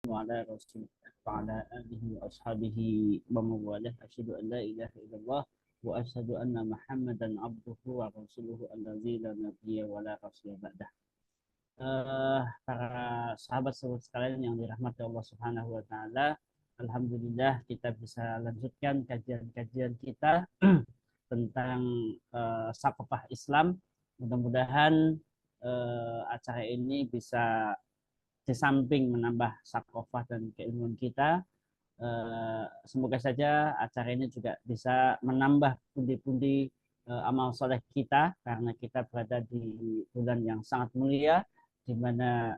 وعلى رسوله وعلى آله وأصحابه ومن والاه أشهد أن لا إله إلا الله وأشهد أن محمدا عبده ورسوله الذي لا نبي ولا رسول بعده. Para sahabat-sahabat sekalian yang dirahmati Allah Subhanahu wa taala, alhamdulillah kita bisa lanjutkan kajian-kajian kita tentang Saqafah Islam. Mudah-mudahan acara ini bisa di samping menambah sakofah dan keilmuan kita, semoga saja acara ini juga bisa menambah pundi-pundi amal soleh kita, karena kita berada di bulan yang sangat mulia, di mana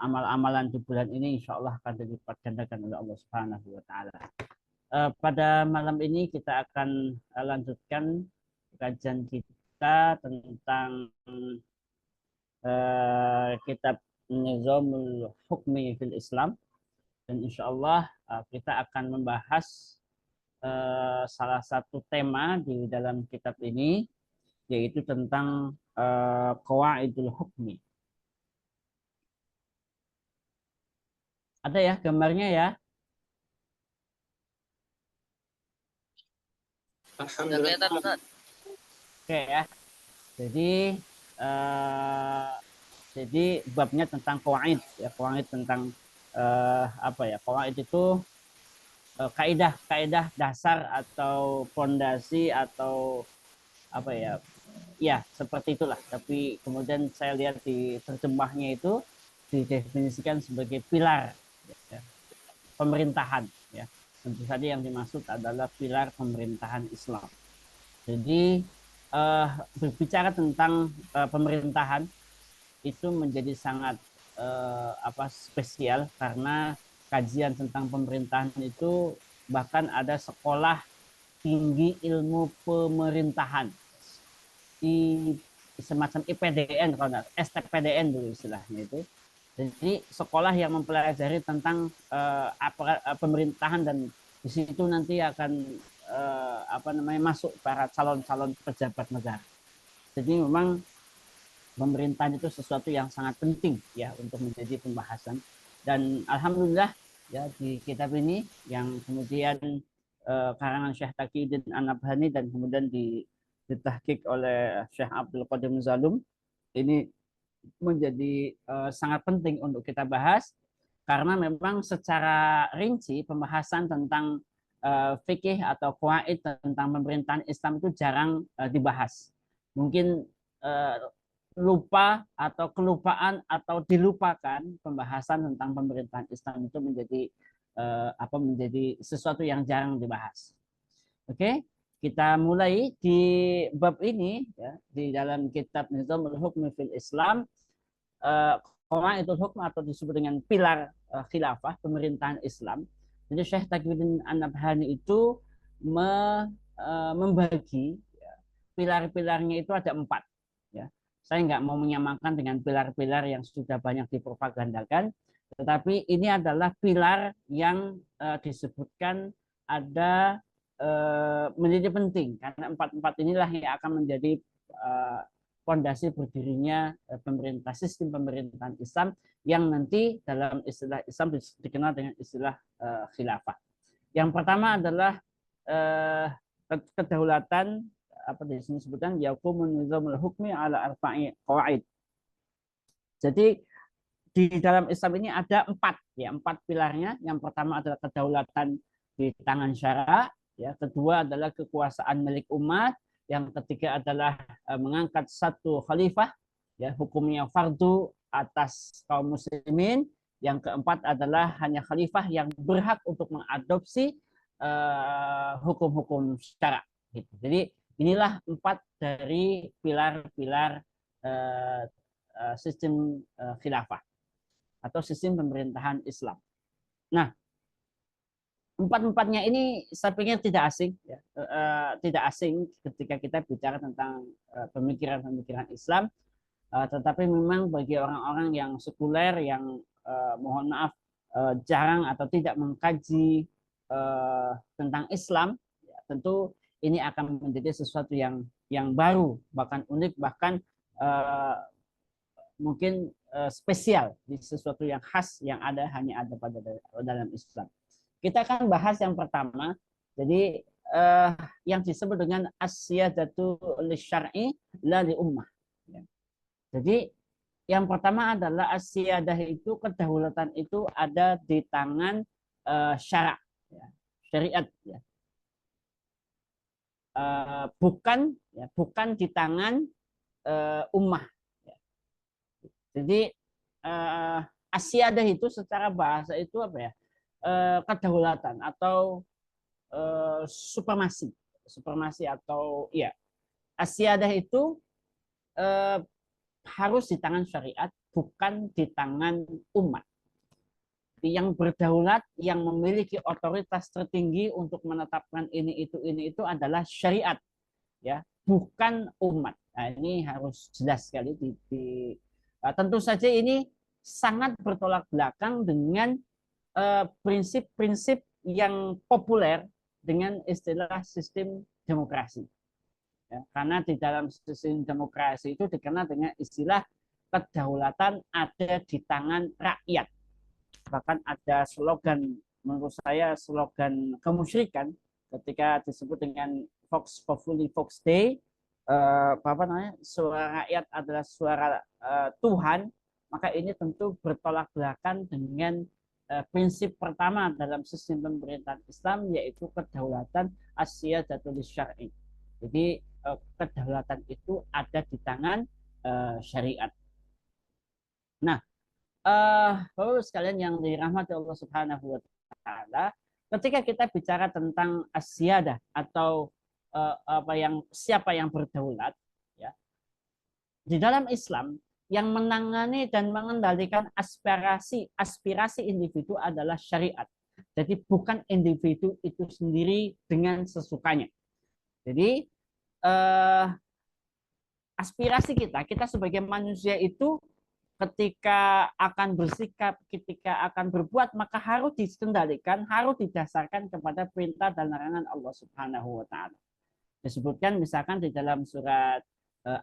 amal-amalan di bulan ini insya Allah akan dilipat gandakan oleh Allah Subhanahu wa Ta'ala. Pada malam ini kita akan lanjutkan kajian kita tentang kitab Nizamul Hukmi fil Islam, dan insya Allah kita akan membahas salah satu tema di dalam kitab ini, yaitu tentang Qawaidul Hukmi. Ada ya gambarnya ya? Alhamdulillah. Oke ya. Jadi babnya tentang qawaid ya, qawaid tentang apa ya? Qawaid itu kaidah-kaidah dasar atau fondasi atau apa ya? Ya, seperti itulah. Tapi kemudian saya lihat di terjemahnya itu didefinisikan sebagai pilar ya, pemerintahan ya. Tentu saja yang dimaksud adalah pilar pemerintahan Islam. Jadi berbicara tentang pemerintahan itu menjadi sangat spesial, karena kajian tentang pemerintahan itu bahkan ada sekolah tinggi ilmu pemerintahan di semacam IPDN, kalau nggak STPDN dulu istilahnya itu. Jadi sekolah yang mempelajari tentang pemerintahan, dan di situ nanti akan masuk para calon-calon pejabat negara. Jadi memang pemerintahan itu sesuatu yang sangat penting ya untuk menjadi pembahasan. Dan alhamdulillah ya, di kitab ini yang kemudian karangan Syekh Taqiyuddin An-Nabhani dan kemudian ditahqiq oleh Syekh Abdul Qadir Zalum, ini menjadi sangat penting untuk kita bahas, karena memang secara rinci pembahasan tentang fikih atau qawaid tentang pemerintahan Islam itu jarang dibahas. Mungkin lupa atau kelupaan atau dilupakan pembahasan tentang pemerintahan Islam itu menjadi sesuatu yang jarang dibahas. Oke, kita mulai di bab ini ya, di dalam kitab Nizamul Hukmi fil Islam. Qawaidul Hukm atau disebut dengan pilar khilafah pemerintahan Islam. Jadi Syekh Taqiyuddin An-Nabhani itu membagi ya, pilar-pilarnya itu ada 4 ya. Saya nggak mau menyamakan dengan pilar-pilar yang sudah banyak dipropagandakan, tetapi ini adalah pilar yang disebutkan ada menjadi penting, karena 4 inilah yang akan menjadi fondasi berdirinya pemerintah, sistem pemerintahan Islam yang nanti dalam istilah Islam dikenal dengan istilah khilafah. Yang pertama adalah kedaulatan, apa di sini sebutkan yaqumun nizamul hukmi ala arba'i qawaid. Jadi di dalam Islam ini ada 4 pilarnya. Yang pertama adalah kedaulatan di tangan syara, ya. Kedua adalah kekuasaan milik umat. Yang ketiga adalah mengangkat satu khalifah, ya, hukumnya fardu atas kaum muslimin. Yang keempat adalah hanya khalifah yang berhak untuk mengadopsi hukum-hukum syara. Gitu. Jadi inilah 4 dari pilar-pilar sistem khilafah atau sistem pemerintahan Islam. Nah, 4-4-nya ini saya pikir tidak asing, ya. Tidak asing ketika kita bicara tentang pemikiran-pemikiran Islam, tetapi memang bagi orang-orang yang sekuler, yang mohon maaf jarang atau tidak mengkaji tentang Islam, ya, tentu ini akan menjadi sesuatu yang baru, bahkan unik, bahkan mungkin spesial, sesuatu yang khas yang hanya ada pada dalam Islam. Kita akan bahas yang pertama. Jadi yang disebut dengan as-siyadatu lisyar'i la li ummah. Ya. Jadi yang pertama adalah as-siyadah itu, kedaulatan itu ada di tangan syara, ya, syariat, ya. Bukan di tangan ummah. Ya. Jadi as-siyadah itu secara bahasa itu apa ya? Kedaulatan atau supremasi atau ya, as-siyadah itu harus di tangan syariat, bukan di tangan umat. Yang berdaulat, yang memiliki otoritas tertinggi untuk menetapkan ini itu adalah syariat, ya, bukan umat. Nah, ini harus jelas sekali. Tentu saja ini sangat bertolak belakang dengan prinsip-prinsip yang populer dengan istilah sistem demokrasi. Ya, karena di dalam sistem demokrasi itu dikenal dengan istilah kedaulatan ada di tangan rakyat. Bahkan ada slogan, menurut saya slogan kemusyrikan ketika disebut dengan Vox Populi Vox Dei, apa namanya, suara rakyat adalah suara Tuhan. Maka ini tentu bertolak belakang dengan prinsip pertama dalam sistem pemerintahan Islam, yaitu kedaulatan as-siyadatul syar'i. Jadi kedaulatan itu ada di tangan syariat. Nah, Bapak sekalian yang dirahmati Allah Subhanahu wa taala, ketika kita bicara tentang asyiadah atau siapa yang berdaulat, ya. Di dalam Islam yang menangani dan mengendalikan aspirasi individu adalah syariat. Jadi bukan individu itu sendiri dengan sesukanya. Jadi aspirasi kita sebagai manusia itu ketika akan bersikap, ketika akan berbuat, maka harus dikendalikan, harus didasarkan kepada perintah dan larangan Allah Subhanahu wa taala. Disebutkan misalkan di dalam surat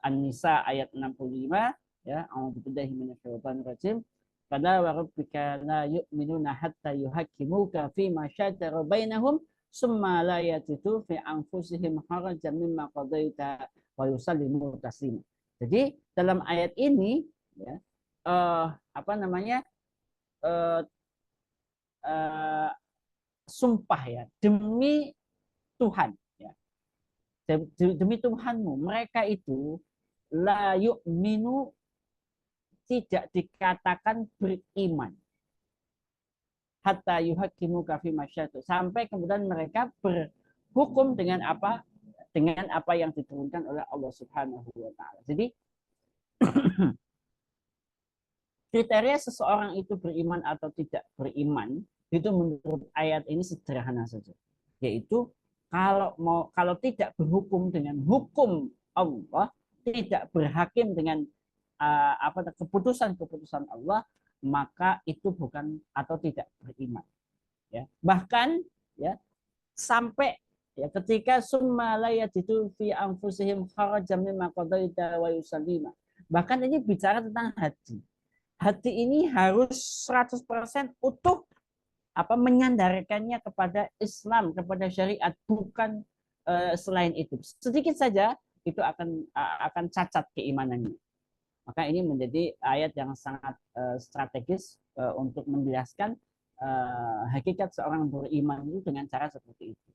An-Nisa ayat 65, ya, a'udzubillahi minasyaitonir rajim. Fala wa rabbika la yu'minuna hatta yuhaqqimuka fi ma syajara bainahum summa la yajidu fi anfusihim harajan mimma qadaita wa yusallimu taslima. Jadi dalam ayat ini, ya, apa namanya, sumpah, ya, demi Tuhan, ya, demi Tuhanmu, mereka itu la yu'minu, tidak dikatakan beriman, hatta yuhakimu kafi masyadu, sampai kemudian mereka berhukum dengan apa yang diturunkan oleh Allah Subhanahu wa taala. Jadi kriteria seseorang itu beriman atau tidak beriman itu menurut ayat ini sederhana saja, yaitu kalau tidak berhukum dengan hukum Allah, tidak berhakim dengan keputusan Allah, maka itu bukan atau tidak beriman. Ya, bahkan, ya, sampai, ya, ketika summa la yajidu fi anfusihim kharajan mimma qadaita wa yusallima. Bahkan ini bicara tentang hati. Hati ini harus 100% utuh menyandarkannya kepada Islam, kepada syariat, bukan selain itu. Sedikit saja itu akan cacat keimanannya. Maka ini menjadi ayat yang sangat strategis untuk menjelaskan hakikat seorang beriman itu dengan cara seperti itu.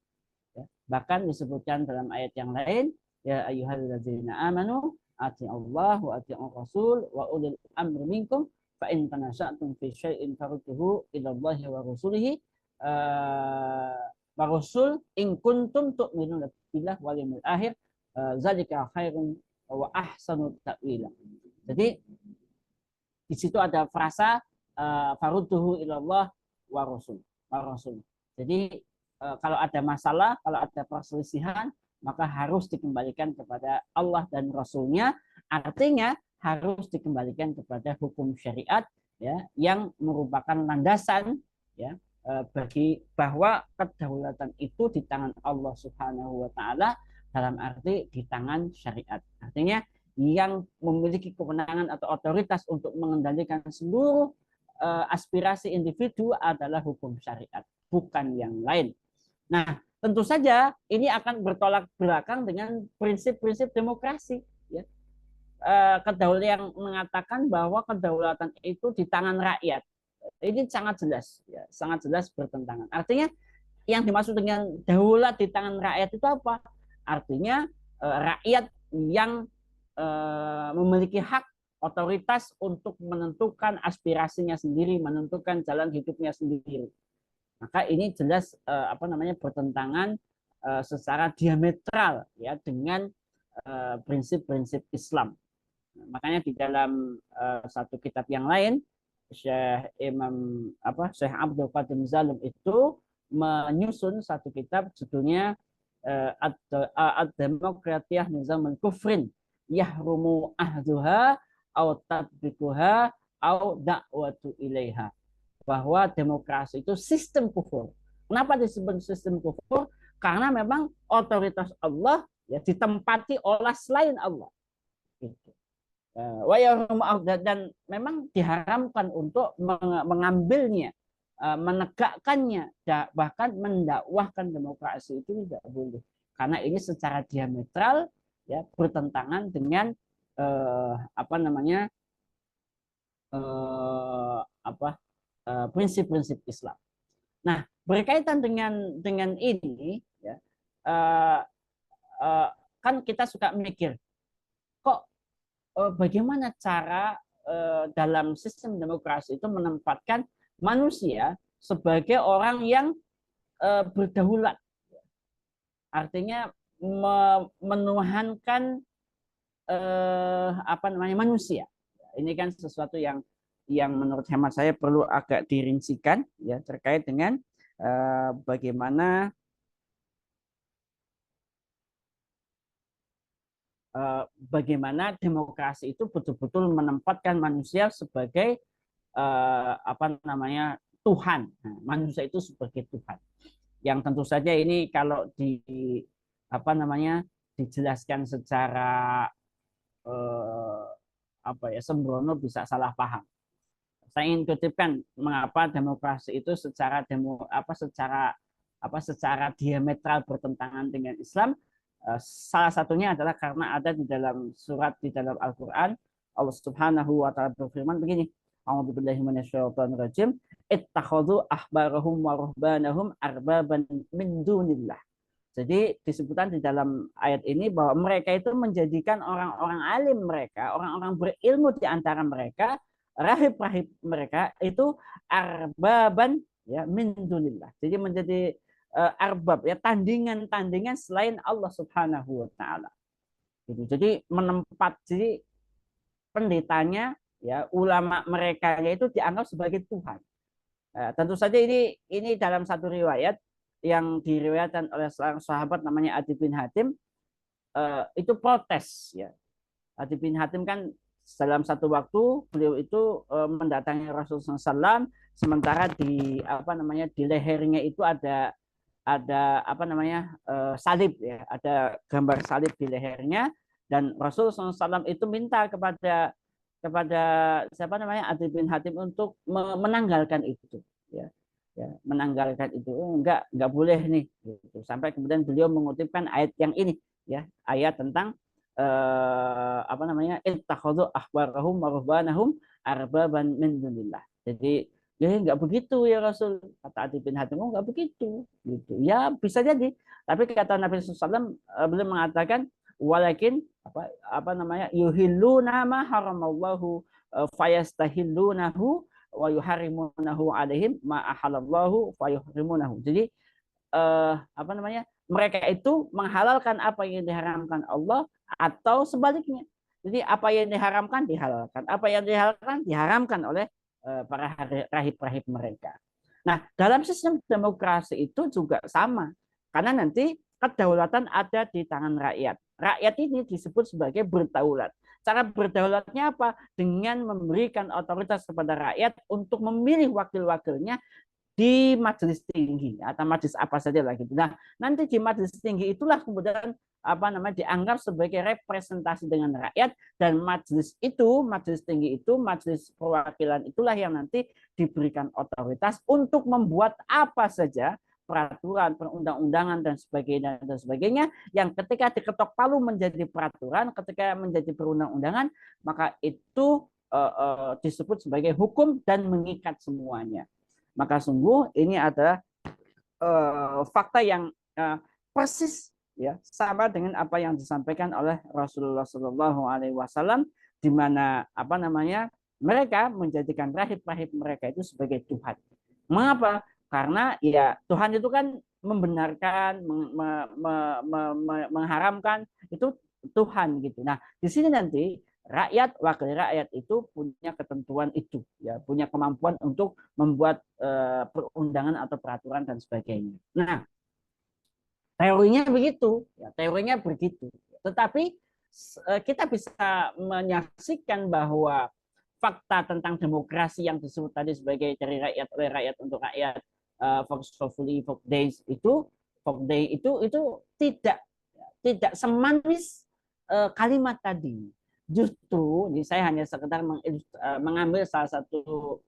Ya. Bahkan disebutkan dalam ayat yang lain, ya ayyuhalladzina amanu ati'allah wa ati'ur rasul wa ulil amri minkum fa in tanaza'tum fi syai'in farudduhu ila Allahi wa rasulihi wa rasul in kuntum tu'minuna billahi wal yawmil akhir zalika khairun wa ahsanu ta'wila. Jadi di situ ada frasa farudduhu ila Allah wa rasul. Jadi kalau ada masalah, kalau ada perselisihan, maka harus dikembalikan kepada Allah dan Rasulnya. Artinya harus dikembalikan kepada hukum syariat, ya, yang merupakan landasan, ya, bagi bahwa kedaulatan itu di tangan Allah Subhanahu wa taala, dalam arti di tangan syariat. Artinya yang memiliki kewenangan atau otoritas untuk mengendalikan seluruh aspirasi individu adalah hukum syariat, bukan yang lain. Nah, tentu saja ini akan bertolak belakang dengan prinsip-prinsip demokrasi. Ya. Kedaulatan yang mengatakan bahwa kedaulatan itu di tangan rakyat. Ini sangat jelas, ya, sangat jelas bertentangan. Artinya yang dimaksud dengan daulat di tangan rakyat itu apa? Artinya rakyat yang memiliki hak otoritas untuk menentukan aspirasinya sendiri, menentukan jalan hidupnya sendiri. Maka ini jelas bertentangan secara diametral ya dengan prinsip-prinsip Islam. Makanya di dalam satu kitab yang lain Syekh Abdul Qadim Zalim itu menyusun satu kitab judulnya Ad-Demokratiyah Nizamul Kufrin Yahrumu Ahduha au Tatbikuha au Da'watu Ilaiha, bahwa demokrasi itu sistem kufur. Kenapa disebut sistem kufur? Karena memang otoritas Allah ya ditempati oleh selain Allah. Gitu. Dan memang diharamkan untuk mengambilnya, menegakkannya, bahkan mendakwahkan demokrasi itu tidak boleh. Karena ini secara diametral ya bertentangan dengan prinsip-prinsip Islam. Nah, berkaitan dengan ini ya, kan kita suka mikir kok bagaimana cara dalam sistem demokrasi itu menempatkan manusia sebagai orang yang berdaulat, artinya menuhankan manusia. Ini kan sesuatu yang menurut hemat saya perlu agak dirincikan ya terkait dengan bagaimana demokrasi itu betul-betul menempatkan manusia sebagai Tuhan. Nah, manusia itu sebagai Tuhan. Yang tentu saja ini kalau dijelaskan secara sembrono bisa salah paham. Saya ingin kutipkan mengapa demokrasi itu secara diametral bertentangan dengan Islam. Salah satunya adalah karena ada di dalam surat di dalam Al-Quran, Allah Subhanahu wa Ta'ala berfirman begini, A'udzubillahi minasyaitonir rajim, ittakhadhu ahbarahum wa ruhbanahum arbaban min dunillah. Jadi disebutkan di dalam ayat ini bahwa mereka itu menjadikan orang-orang alim mereka, orang-orang berilmu di antara mereka, rahib-rahib mereka itu arbaban ya min dunillah. Jadi menjadi arbab ya tandingan selain Allah Subhanahu wa Ta'ala. Gitu. Jadi jadi pendetanya ya ulama mereka itu dianggap sebagai Tuhan. Tentu saja ini dalam satu riwayat yang diriwayatkan oleh seorang sahabat namanya Adi bin Hatim, itu protes ya. Adi bin Hatim kan dalam satu waktu beliau itu mendatangi Rasulullah SAW, sementara di lehernya itu ada salib ya, ada gambar salib di lehernya, dan Rasulullah SAW itu minta kepada Adi bin Hatim untuk menanggalkan itu ya, menanggalkan itu. Enggak boleh nih gitu. Sampai kemudian beliau mengutipkan ayat yang ini ya, ayat tentang ittakhadhu ahbarahum wa ruhbanahum arbaban min dunillah. Jadi ya nggak begitu ya Rasul, kata Adi bin Hatim, nggak begitu gitu ya, bisa jadi, tapi kata Nabi SAW beliau mengatakan walakin yuhilluna ma haramallahu fayastahillunahu wa yuharrimunahu alaihim ma ahalallahu fayuhrimunahu. Jadi mereka itu menghalalkan apa yang diharamkan Allah atau sebaliknya. Jadi apa yang diharamkan dihalalkan, apa yang dihalalkan diharamkan oleh para rahib-rahib mereka. Nah, dalam sistem demokrasi itu juga sama. Karena nanti kedaulatan ada di tangan rakyat. Rakyat ini disebut sebagai berdaulat. Cara berdaulatnya apa? Dengan memberikan otoritas kepada rakyat untuk memilih wakil-wakilnya di majelis tinggi atau majelis apa saja lah gitu. Nah, nanti di majelis tinggi itulah kemudian dianggap sebagai representasi dengan rakyat, dan majelis tinggi itu, majelis perwakilan itulah yang nanti diberikan otoritas untuk membuat apa saja peraturan, perundang-undangan dan sebagainya yang ketika diketok palu menjadi peraturan, ketika menjadi perundang-undangan, maka itu disebut sebagai hukum dan mengikat semuanya. Maka sungguh ini ada fakta yang persis ya sama dengan apa yang disampaikan oleh Rasulullah Shallallahu Alaihi Wasallam, di mana mereka menjadikan rahib-rahib mereka itu sebagai Tuhan. Mengapa? Karena ya Tuhan itu kan membenarkan, mengharamkan, itu Tuhan gitu. Nah, di sini nanti wakil rakyat itu punya ketentuan itu, ya, punya kemampuan untuk membuat perundangan atau peraturan dan sebagainya. Nah, teorinya begitu, ya, teorinya begitu. Tetapi kita bisa menyaksikan bahwa fakta tentang demokrasi yang disebut tadi sebagai dari rakyat oleh rakyat untuk rakyat, forcefully vote days itu, tidak semanis kalimat tadi. Justru saya hanya sekedar mengambil salah satu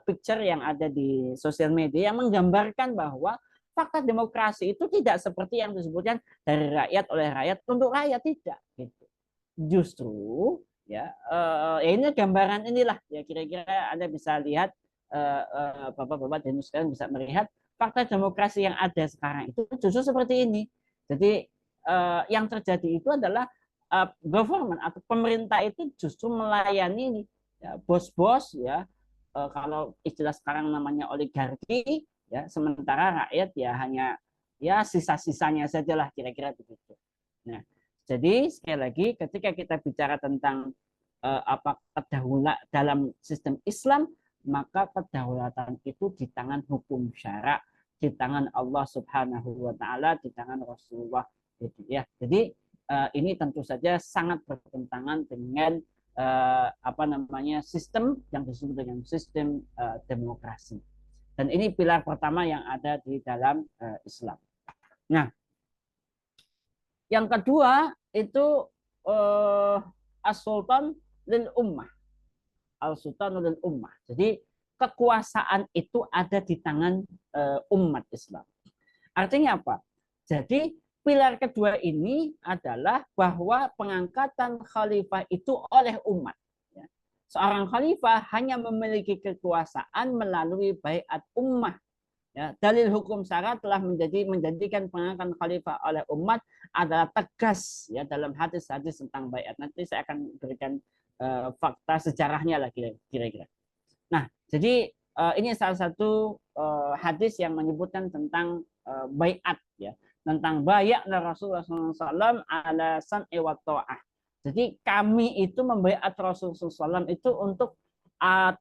picture yang ada di sosial media yang menggambarkan bahwa fakta demokrasi itu tidak seperti yang disebutkan dari rakyat oleh rakyat untuk rakyat, tidak gitu. Justru ya ini gambaran inilah ya, kira-kira Anda bisa lihat, Bapak-bapak dan sekalian bisa melihat fakta demokrasi yang ada sekarang itu justru seperti ini. Jadi yang terjadi itu adalah government atau pemerintah itu justru melayani ya, bos-bos ya, kalau istilah sekarang namanya oligarki ya, sementara rakyat ya hanya ya sisa-sisanya sajalah, kira-kira begitu. Nah, jadi sekali lagi ketika kita bicara tentang kedaulatan dalam sistem Islam, maka kedaulatan itu di tangan hukum syara, di tangan Allah Subhanahu wa taala, di tangan Rasulullah gitu ya. Jadi ini tentu saja sangat bertentangan dengan sistem yang disebut dengan sistem demokrasi. Dan ini pilar pertama yang ada di dalam Islam. Nah, yang kedua itu as-sultan lil ummah. Al-sultan lil ummah. Jadi kekuasaan itu ada di tangan umat Islam. Artinya apa? Jadi pilar kedua ini adalah bahwa pengangkatan khalifah itu oleh umat. Seorang khalifah hanya memiliki kekuasaan melalui baiat ummah. Ya, dalil hukum syara telah menjadikan pengangkatan khalifah oleh umat adalah tegas ya dalam hadis-hadis tentang baiat. Nanti saya akan berikan fakta sejarahnya lah kira-kira. Nah, jadi ini salah satu hadis yang menyebutkan tentang baiat ya, tentang bayak Rasulullah SAW ala sam'i wa ta'ah. Jadi kami itu membaiat Rasulullah SAW itu untuk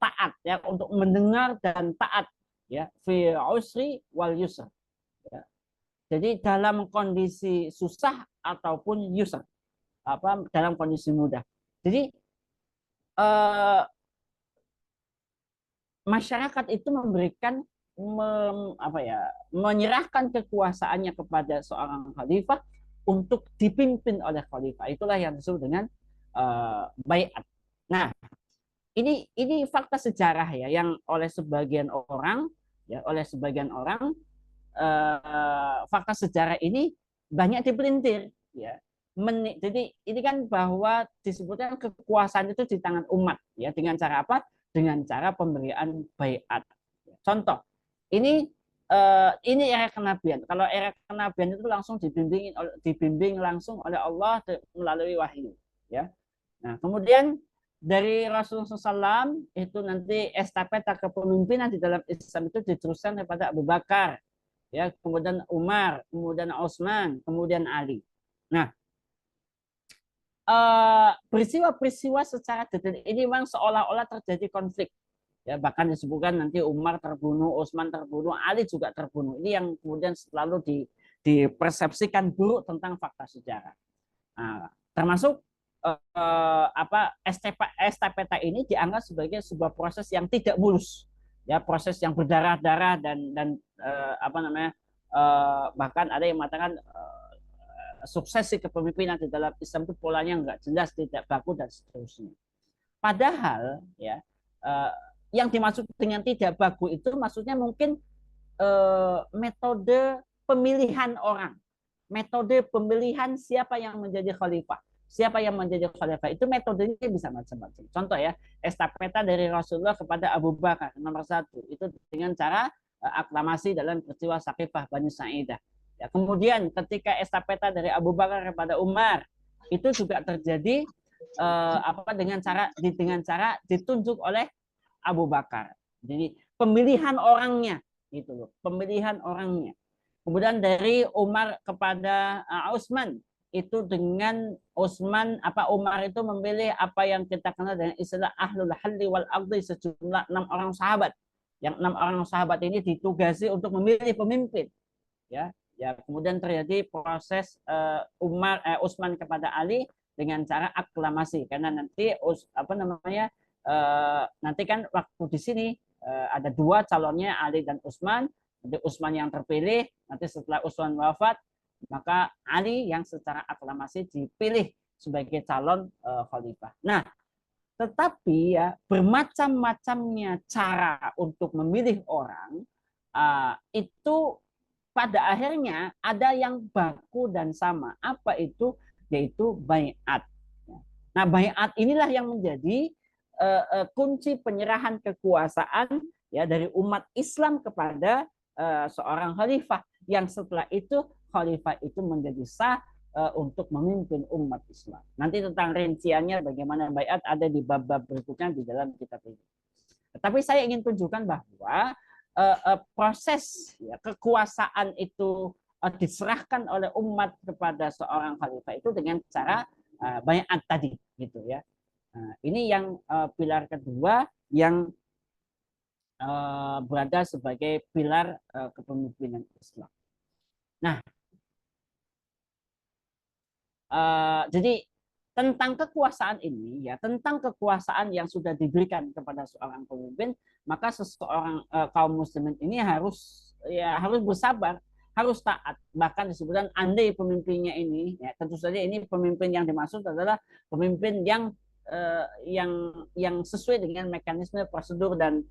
taat ya, untuk mendengar dan taat ya, fi usri wal yusr. Ya. Jadi dalam kondisi susah ataupun yusr, dalam kondisi mudah. Jadi masyarakat itu memberikan menyerahkan kekuasaannya kepada seorang khalifah untuk dipimpin oleh khalifah. Itulah yang disebut dengan baiat. Nah, ini fakta sejarah ya, yang oleh sebagian orang fakta sejarah ini banyak dipelintir ya. Jadi ini kan bahwa disebutkan kekuasaan itu di tangan umat ya, dengan cara apa? Dengan cara pemberian baiat. Contoh, ini era kenabian. Kalau era kenabian itu langsung dibimbing langsung oleh Allah melalui wahyu ya. Nah, kemudian dari Rasulullah SAW itu nanti estafeta kepemimpinan di dalam Islam itu diteruskan kepada Abu Bakar ya, kemudian Umar, kemudian Utsman, kemudian Ali. Nah, peristiwa-peristiwa secara detail ini memang seolah-olah terjadi konflik ya, bahkan disebutkan nanti Umar terbunuh, Utsman terbunuh, Ali juga terbunuh. Ini yang kemudian selalu dipersepsikan buruk tentang fakta sejarah. Nah, termasuk estafeta ini dianggap sebagai sebuah proses yang tidak mulus ya proses yang berdarah-darah dan apa namanya bahkan ada yang mengatakan suksesi kepemimpinan di dalam Islam itu polanya nggak jelas, tidak baku dan seterusnya. Padahal ya yang dimaksud dengan tidak baku itu maksudnya mungkin metode pemilihan orang, metode pemilihan siapa yang menjadi khalifah. Siapa yang menjadi khalifah itu metodenya bisa macam-macam. Contoh ya, estafeta dari Rasulullah kepada Abu Bakar nomor 1 itu dengan cara aklamasi dalam peristiwa Saqifah Bani Sa'idah. Ya, kemudian ketika estafeta dari Abu Bakar kepada Umar itu juga terjadi dengan cara ditunjuk oleh Abu Bakar. Jadi pemilihan orangnya gitu loh, pemilihan orangnya. Kemudian dari Umar kepada Utsman itu dengan Umar itu memilih apa yang kita kenal dengan istilah ahlul halli wal aqdi, sejumlah 6 orang sahabat. Yang 6 orang sahabat ini ditugasi untuk memilih pemimpin. Ya, kemudian terjadi proses Utsman kepada Ali dengan cara aklamasi karena nanti nanti kan waktu di sini ada 2 calonnya Ali dan Utsman. Nanti Utsman yang terpilih, nanti setelah Utsman wafat maka Ali yang secara aklamasi dipilih sebagai calon khalifah. Nah, tetapi ya bermacam-macamnya cara untuk memilih orang itu pada akhirnya ada yang baku dan sama. Apa itu? Yaitu baiat. Nah, baiat inilah yang menjadi kunci penyerahan kekuasaan ya dari umat Islam kepada seorang khalifah yang setelah itu khalifah itu menjadi sah untuk memimpin umat Islam. Nanti tentang rinciannya bagaimana baiat ada di bab-bab berikutnya di dalam kitab ini. Tetapi saya ingin tunjukkan bahwa proses ya, kekuasaan itu diserahkan oleh umat kepada seorang khalifah itu dengan cara baiat tadi gitu ya. Nah, ini yang pilar kedua yang berada sebagai pilar kepemimpinan Islam. Nah, jadi tentang kekuasaan ini ya, tentang kekuasaan yang sudah diberikan kepada seorang pemimpin, maka seseorang kaum muslimin ini harus bersabar, harus taat. Bahkan disebutkan andai pemimpinnya ini ya, tentu saja ini pemimpin yang dimaksud adalah pemimpin yang sesuai dengan mekanisme prosedur dan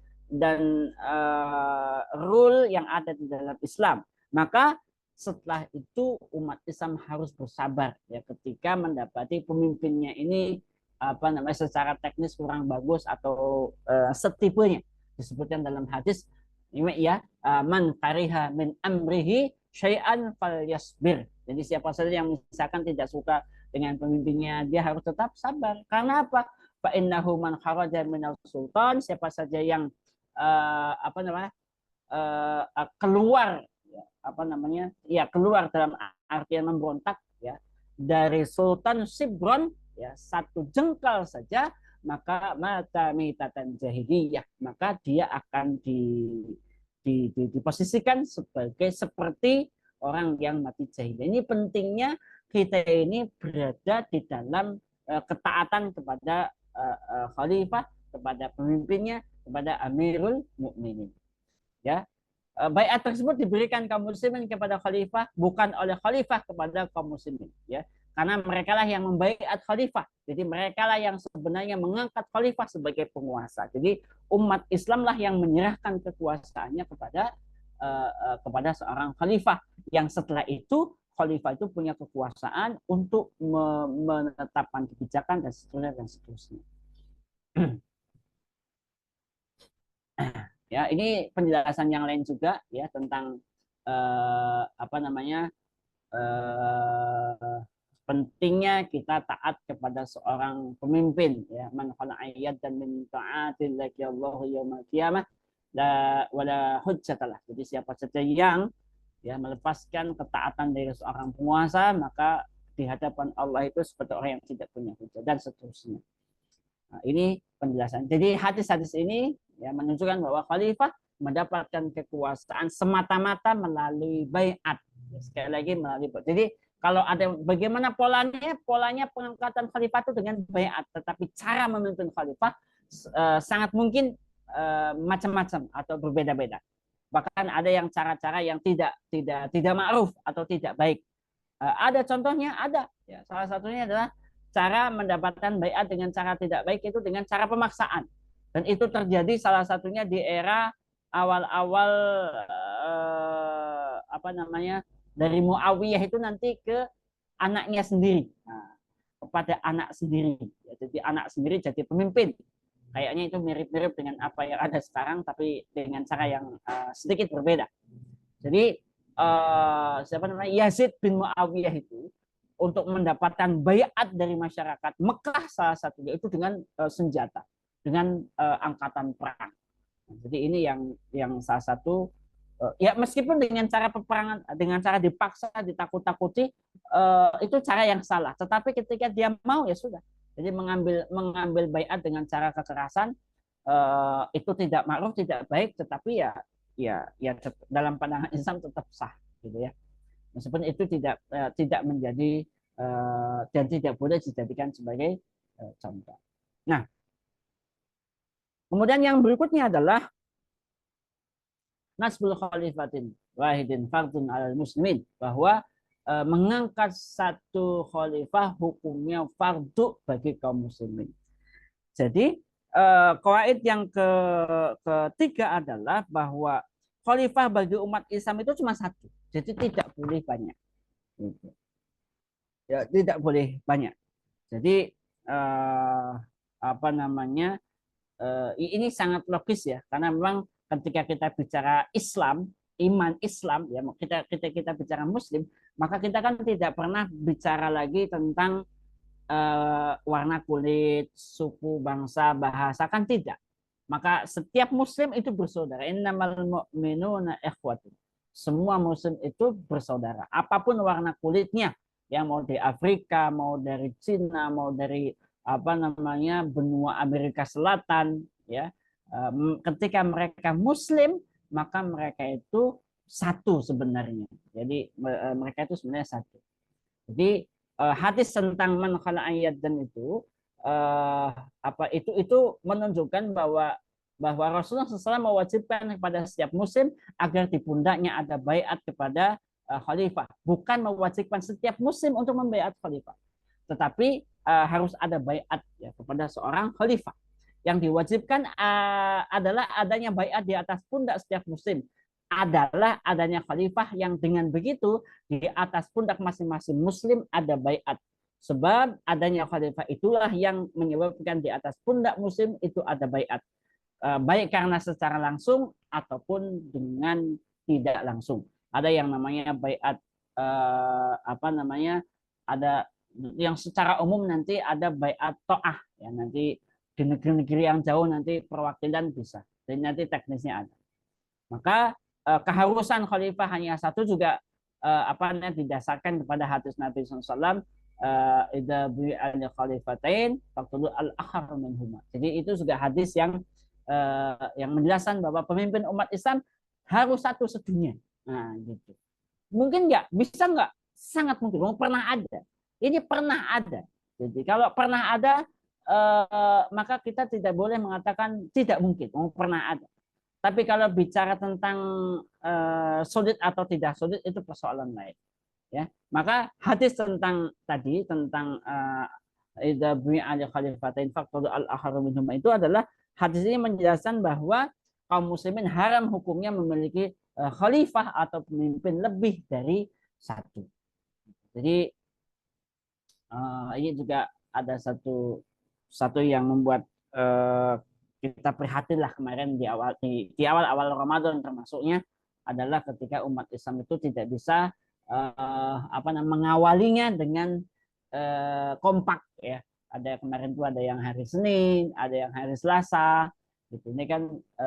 rule yang ada di dalam Islam. Maka setelah itu umat Islam harus bersabar ya ketika mendapati pemimpinnya ini secara teknis kurang bagus atau setipenya. Disebutkan dalam hadis ya man kariha min amrihi syai'an falyasbir. Jadi siapa saja yang misalkan tidak suka dengan pemimpinnya, dia harus tetap sabar. Karena apa? Fa innahu man kharaja minal sultan, siapa saja yang keluar keluar dalam artian memberontak ya dari sultan sibron ya 1 jengkal saja, maka mata mitatan jahiliyah, maka dia akan diposisikan seperti orang yang mati jahiliyah. Ini pentingnya kita ini berada di dalam ketaatan kepada khalifah, kepada pemimpinnya, kepada Amirul Mukminin. Ya, baiat tersebut diberikan kaum muslimin kepada khalifah, bukan oleh khalifah kepada kaum muslimin. Ya, karena mereka lah yang membaiat khalifah. Jadi mereka lah yang sebenarnya mengangkat khalifah sebagai penguasa. Jadi umat Islam lah yang menyerahkan kekuasaannya kepada seorang khalifah. Yang setelah itu khalifah itu punya kekuasaan untuk menetapkan kebijakan dan seterusnya. Ya, ini penjelasan yang lain juga ya tentang pentingnya kita taat kepada seorang pemimpin ya, man khala'a yaddan min ta'atillahi Allah yaumil qiyamah la wala hujjatalah. Jadi siapa saja yang ya melepaskan ketaatan dari seorang penguasa, maka di hadapan Allah itu seperti orang yang tidak punya hujjah dan seterusnya. Nah, ini penjelasan. Jadi hadis-hadis ini ya menunjukkan bahwa khalifah mendapatkan kekuasaan semata-mata melalui baiat. Ya, sekali lagi melalui baiat. Jadi kalau ada bagaimana polanya pengangkatan khalifah itu dengan baiat, tetapi cara memimpin khalifah sangat mungkin macam-macam atau berbeda-beda. Bahkan ada yang cara-cara yang tidak ma'ruf atau tidak baik. Ada contohnya, ada. Ya, salah satunya adalah cara mendapatkan baiat dengan cara tidak baik itu dengan cara pemaksaan. Dan itu terjadi salah satunya di era awal-awal apa namanya dari Muawiyah itu nanti ke anaknya sendiri. Nah, kepada anak sendiri. Ya, jadi anak sendiri jadi pemimpin. Kayaknya itu mirip-mirip dengan apa yang ada sekarang, tapi dengan cara yang sedikit berbeda. Jadi siapa namanya Yazid bin Muawiyah itu untuk mendapatkan bayat dari masyarakat Mekah salah satunya itu dengan senjata, dengan angkatan perang. Jadi ini yang salah satu ya meskipun dengan cara peperangan, dengan cara dipaksa, ditakut-takuti itu cara yang salah. Tetapi ketika dia mau ya sudah. Jadi mengambil bayat dengan cara kekerasan itu tidak ma'ruf, tidak baik, tetapi ya dalam pandangan Islam tetap sah gitu ya. Meskipun itu tidak menjadi dan tidak boleh dijadikan sebagai contoh. Nah, kemudian yang berikutnya adalah nasbul khalifatin wahidin fardun alal muslimin, bahwa mengangkat satu khalifah hukumnya fardu bagi kaum muslimin. Jadi qawaid yang ketiga adalah bahwa khalifah bagi umat Islam itu cuma satu. Jadi tidak boleh banyak. Ya, tidak boleh banyak. Jadi apa namanya? Ini sangat logis ya, karena memang ketika kita bicara Islam, iman Islam ya, kita bicara Muslim, maka kita kan tidak pernah bicara lagi tentang warna kulit, suku, bangsa, bahasa, kan tidak. Maka setiap Muslim itu bersaudara. Innamal mu'minuna ikhwatun. Semua Muslim itu bersaudara. Apapun warna kulitnya, yang mau dari Afrika, mau dari Cina, mau dari apa namanya benua Amerika Selatan, ya. Ketika mereka Muslim, maka mereka itu satu sebenarnya. Jadi mereka itu sebenarnya satu. Jadi hadis tentang man khala ayat dan itu apa itu menunjukkan bahwa Rasulullah SAW mewajibkan kepada setiap muslim agar di pundaknya ada baiat kepada khalifah, bukan mewajibkan setiap muslim untuk membaiat khalifah, tetapi harus ada baiat ya kepada seorang khalifah. Yang diwajibkan adalah adanya baiat di atas pundak setiap muslim, adalah adanya khalifah yang dengan begitu di atas pundak masing-masing muslim ada baiat. Sebab adanya khalifah itulah yang menyebabkan di atas pundak muslim itu ada baiat. Baik karena secara langsung ataupun dengan tidak langsung. Ada yang namanya baiat apa namanya? Ada yang secara umum nanti ada baiat ta'ah ya, nanti di negeri-negeri yang jauh nanti perwakilan bisa. Jadi nanti teknisnya ada. Maka keharusan khalifah hanya satu juga apa namanya didasarkan kepada hadis Nabi SAW, idza bi'al khalifatain faqtulu al-akhar minhuma. Jadi itu juga hadis yang menjelaskan bahwa pemimpin umat Islam harus satu sedunia. Nah, gitu. Mungkin nggak? Bisa nggak? Sangat mungkin. Pernah ada. Ini pernah ada. Jadi kalau pernah ada, maka kita tidak boleh mengatakan tidak mungkin. Pernah ada. Tapi kalau bicara tentang solid atau tidak solid itu persoalan lain. Ya, maka hadis tentang tadi tentang idza bi'al khalifatain faqtulu al-akhar minhum itu adalah hadis ini menjelaskan bahwa kaum muslimin haram hukumnya memiliki khalifah atau pemimpin lebih dari satu. Jadi ini juga ada satu yang membuat kita prihatin lah kemarin di awal Ramadan, termasuknya adalah ketika umat Islam itu tidak bisa mengawalinya dengan kompak ya. Ada kemarin itu ada yang hari Senin, ada yang hari Selasa. Gitu. Ini kan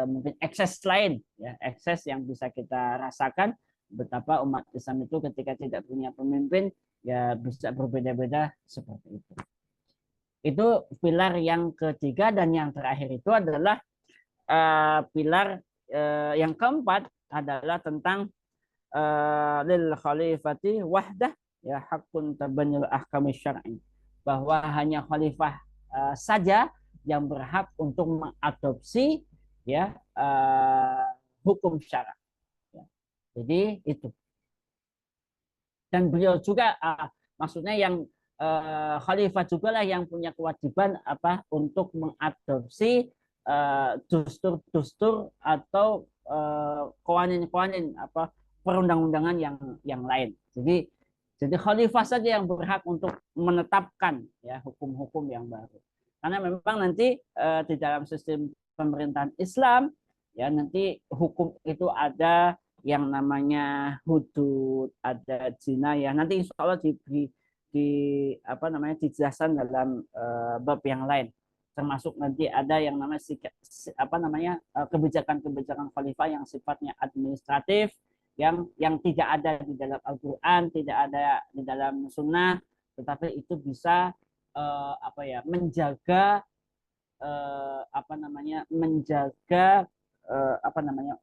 mungkin ekses lain ya, ekses yang bisa kita rasakan betapa umat Islam itu ketika tidak punya pemimpin ya bisa berbeda-beda seperti itu. Itu pilar yang ketiga, dan yang terakhir itu adalah pilar yang keempat adalah tentang lil khalifati wahdah ya hakun tabanyul ahkami syar'i, bahwa hanya khalifah saja yang berhak untuk mengadopsi ya hukum syara. Ya. Jadi itu. Dan beliau juga maksudnya yang khalifah juga lah yang punya kewajiban apa untuk mengadopsi dustur-dustur atau kawanin-kawanin apa perundang-undangan yang lain. Jadi khalifah saja yang berhak untuk menetapkan ya hukum-hukum yang baru. Karena memang nanti di dalam sistem pemerintahan Islam ya nanti hukum itu ada yang namanya hudud, ada jinayah. Nanti insya Allah di apa namanya dijelaskan dalam bab yang lain. Termasuk nanti ada yang namanya apa namanya kebijakan-kebijakan khalifah yang sifatnya administratif, yang tidak ada di dalam Al-Quran, tidak ada di dalam Sunnah, tetapi itu bisa apa ya menjaga apa namanya menjaga apa namanya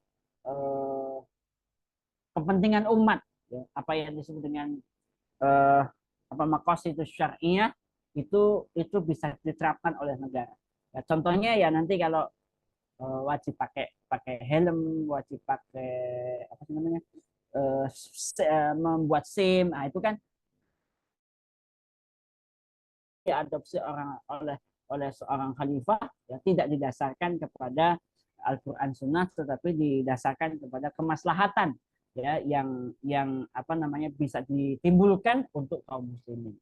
eh, kepentingan umat ya, apa yang disebut dengan eh, apa maqasidus syariah itu bisa diterapkan oleh negara. Ya, contohnya ya nanti kalau wajib pakai pakai helm, wajib pakai apa namanya membuat SIM, nah itu kan diadopsi orang oleh seorang khalifah ya tidak didasarkan kepada Al-Qur'an Sunnah tetapi didasarkan kepada kemaslahatan ya yang apa namanya bisa ditimbulkan untuk kaum muslimin.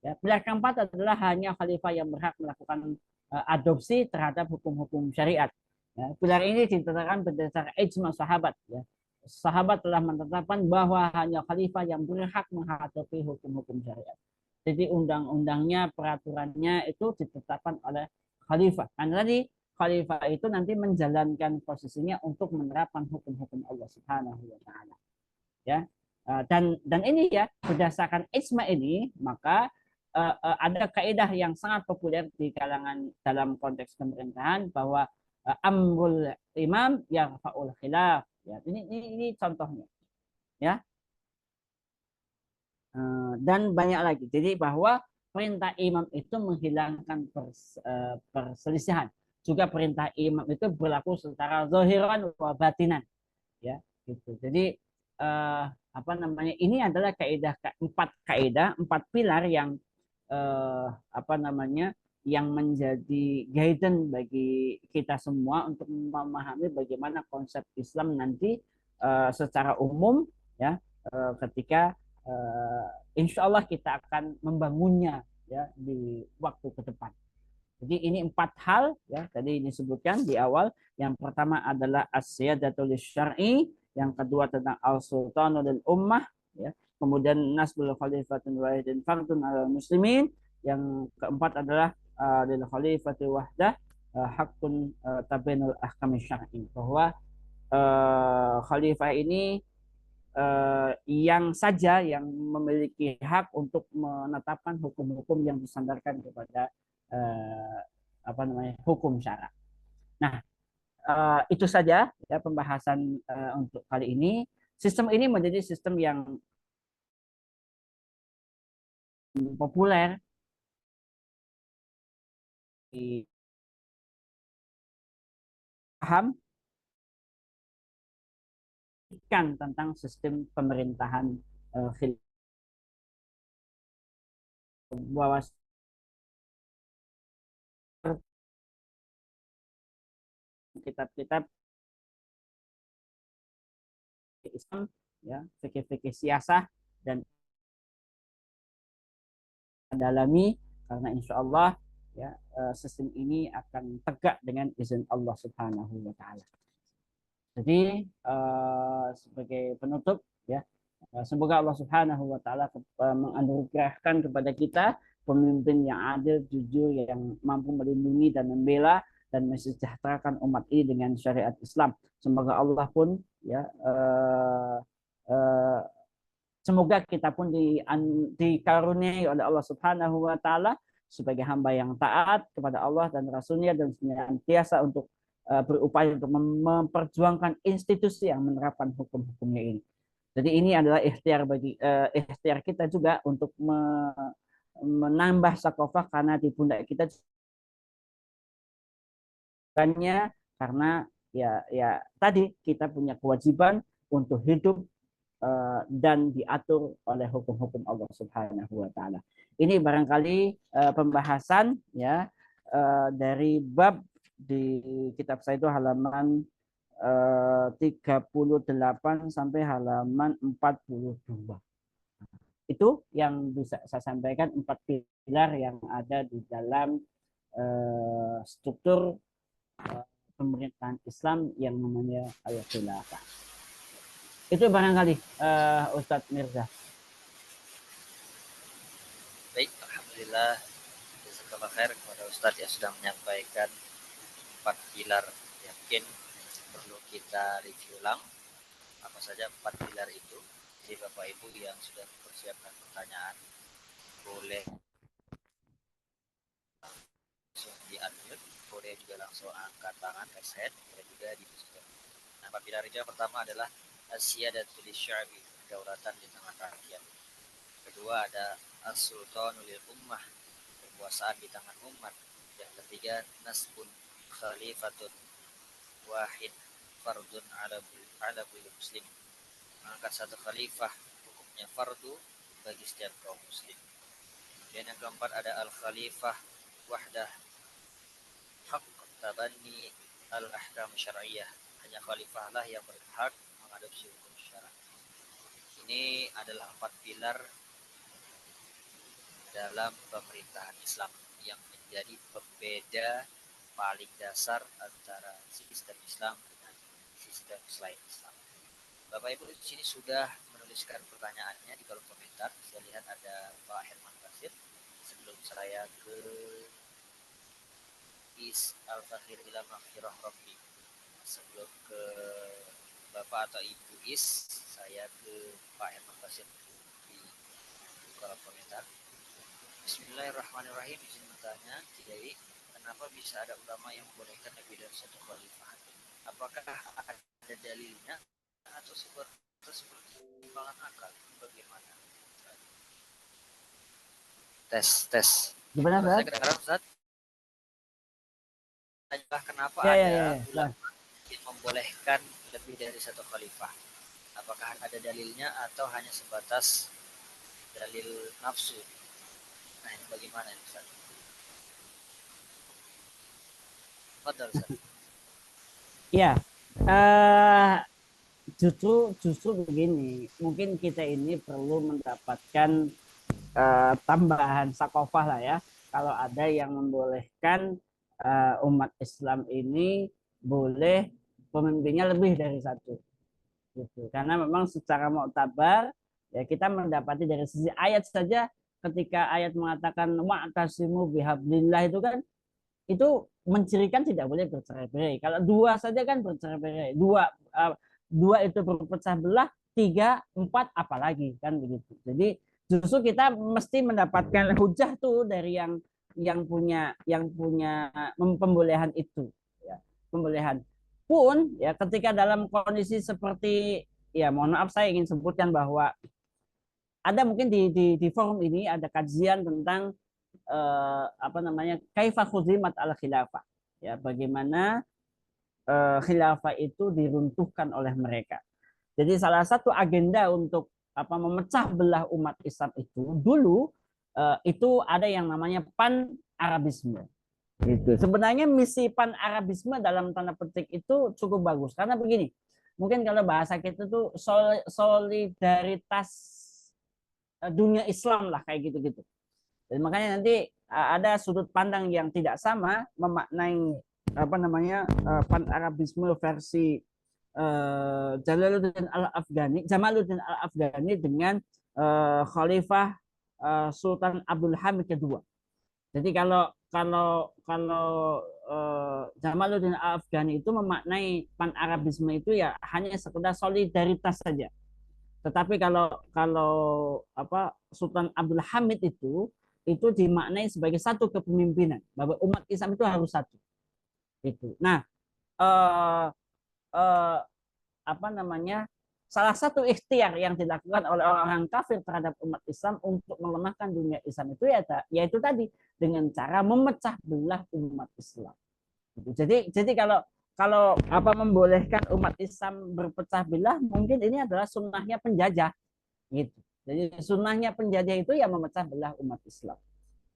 Ya, pilar keempat adalah hanya khalifah yang berhak melakukan adopsi terhadap hukum-hukum syariat. Ya, pilar ini ditetapkan berdasarkan ijma sahabat. Ya. Sahabat telah menetapkan bahwa hanya khalifah yang berhak menghadapi hukum-hukum syariat. Jadi undang-undangnya, peraturannya itu ditetapkan oleh khalifah. Karena tadi khalifah itu nanti menjalankan posisinya untuk menerapkan hukum-hukum Allah Subhanahu wa taala. Ya. Dan ini ya berdasarkan ijma ini maka ada kaidah yang sangat populer di kalangan dalam konteks pemerintahan bahwa amrul imam yang faul khilaf ya ini contohnya ya. Dan banyak lagi jadi bahwa perintah imam itu menghilangkan perselisihan juga perintah imam itu berlaku secara zahiran wa batinan ya gitu. Jadi apa namanya ini adalah empat pilar yang apa namanya yang menjadi guidance bagi kita semua untuk memahami bagaimana konsep Islam nanti secara umum ya ketika insya Allah kita akan membangunnya ya di waktu ke depan. Jadi ini empat hal ya tadi disebutkan di awal. Yang pertama adalah as-siyadatul syar'i, yang kedua tentang al-sultanu lil ummah ya. Kemudian nasbul khalifatin wahidin fardun ala muslimin. Yang keempat adalah lil khalifati wahdah hakun tabinul ahkam syar'i bahwa khalifah ini yang saja yang memiliki hak untuk menetapkan hukum-hukum yang disandarkan kepada uh, apa namanya hukum syara. Nah, itu saja ya pembahasan untuk kali ini. Sistem ini menjadi sistem yang populer di paham tentang sistem pemerintahan bahwa kitab-kitab Islam ya fikih-fikih siasah dan dalami karena insya Allah ya sistem ini akan tegak dengan izin Allah Subhanahu wa taala. Jadi sebagai penutup ya semoga Allah Subhanahu wa taala menganugerahkan kepada kita pemimpin yang adil, jujur, yang mampu melindungi dan membela dan mensejahterakan umat ini dengan syariat Islam. Semoga Allah pun ya semoga kita pun dikaruniai oleh Allah Subhanahu wa taala sebagai hamba yang taat kepada Allah dan Rasulnya dan senantiasa untuk berupaya untuk memperjuangkan institusi yang menerapkan hukum-hukumnya ini. Jadi ini adalah ikhtiar kita juga untuk menambah sakofah karena di pundak kita karena ya tadi kita punya kewajiban untuk hidup dan diatur oleh hukum-hukum Allah Subhanahu wa taala. Ini barangkali pembahasan ya dari bab di kitab saya itu halaman 38 sampai halaman 42. Itu yang bisa saya sampaikan, 4 pilar yang ada di dalam struktur pemerintahan Islam yang namanya al-khilafah. Itu barangkali Ustadz Mirza. Baik, alhamdulillah. Jazakallah khair kepada Ustadz yang sudah menyampaikan 4 pilar yang mungkin perlu kita review ulang. Apa saja 4 pilar itu? Jadi Bapak Ibu yang sudah mempersiapkan pertanyaan boleh langsung di-unmute, boleh juga langsung angkat tangan, raise hand, boleh juga dituliskan. Nah, 4 pilar itu yang pertama adalah as-siyadatul sya'bi, kedaulatan di tengah rakyat. Kedua ada as-sultanul lil ummah, kekuasaan di tangan umat. Yang ketiga nasbun khalifatun wahid fardun ala kulli muslim, mengangkat satu khalifah hukumnya fardu bagi setiap kaum muslim. Dan yang keempat ada al-khalifah wahdah hak tabanni al-ahkam syar'iyyah, hanya khalifah lah yang berhak mengadopsi hukum syara. Ini adalah 4 pilar dalam pemerintahan Islam yang menjadi pembeda paling dasar antara sistem Islam dengan sistem selain Islam. Bapak Ibu di sini sudah menuliskan pertanyaannya di kolom komentar. Saya lihat ada Pak Herman Basir. Sebelum saya ke Is Al-Fakhir ila Maghfirah Rabbi, sebelum ke Bapak atau Ibu Is, saya ke Pak Herman Basir di kolom komentar. Bismillahirrahmanirrahim. Izin bertanya, Kiai, kenapa bisa ada ulama yang membolehkan lebih dari satu khalifah? Apakah ada dalilnya atau seperti pertimbangan akal? Bagaimana? Tes. Gimana, Ustaz? Kedengaran, Ustaz? Kenapa Ya, ada ulama yang membolehkan lebih dari satu khalifah? Apakah ada dalilnya atau hanya sebatas dalil nafsu? Nah, ini bagaimana, Ustaz? Betul, Ustaz. Ya, justru begini, mungkin kita ini perlu mendapatkan tambahan sakofah lah ya, kalau ada yang membolehkan umat Islam ini boleh pemimpinnya lebih dari satu, gitu. Karena memang secara muktabar ya kita mendapati dari sisi ayat saja, ketika ayat mengatakan wa'tasimu bihablillah itu kan itu mencirikan tidak boleh bercerai-berai. Kalau dua saja kan bercerai-berai, dua itu berpecah belah, 3, 4 apalagi kan begitu. Jadi justru kita mesti mendapatkan hujah tuh dari yang punya pembolehan itu, ya, pembolehan pun ya ketika dalam kondisi seperti, ya mohon maaf saya ingin sebutkan bahwa ada mungkin di forum ini ada kajian tentang apa namanya kaifa khuzimat al khilafah, ya bagaimana khilafah itu diruntuhkan oleh mereka. Jadi salah satu agenda untuk apa memecah belah umat Islam itu dulu itu ada yang namanya pan Arabisme. Gitu. Sebenarnya misi pan Arabisme dalam tanda petik itu cukup bagus karena begini, mungkin kalau bahasa kita tuh solidaritas dunia Islam lah kayak gitu-gitu. Dan makanya nanti ada sudut pandang yang tidak sama memaknai apa namanya pan Arabisme versi Jamaluddin Al-Afghani dengan Khalifah Sultan Abdul Hamid kedua. Jadi kalau Jamaluddin Al-Afghani itu memaknai pan Arabisme itu ya hanya sekedar solidaritas saja. Tetapi kalau apa Sultan Abdul Hamid itu dimaknai sebagai satu kepemimpinan, bahwa umat Islam itu harus satu. Itu. Nah, apa namanya? Salah satu ikhtiar yang dilakukan oleh orang-orang kafir terhadap umat Islam untuk melemahkan dunia Islam itu yaitu tadi dengan cara memecah belah umat Islam. Jadi kalau apa membolehkan umat Islam berpecah belah, mungkin ini adalah sunnahnya penjajah gitu. Jadi sunnahnya penjajah itu yang memecah belah umat Islam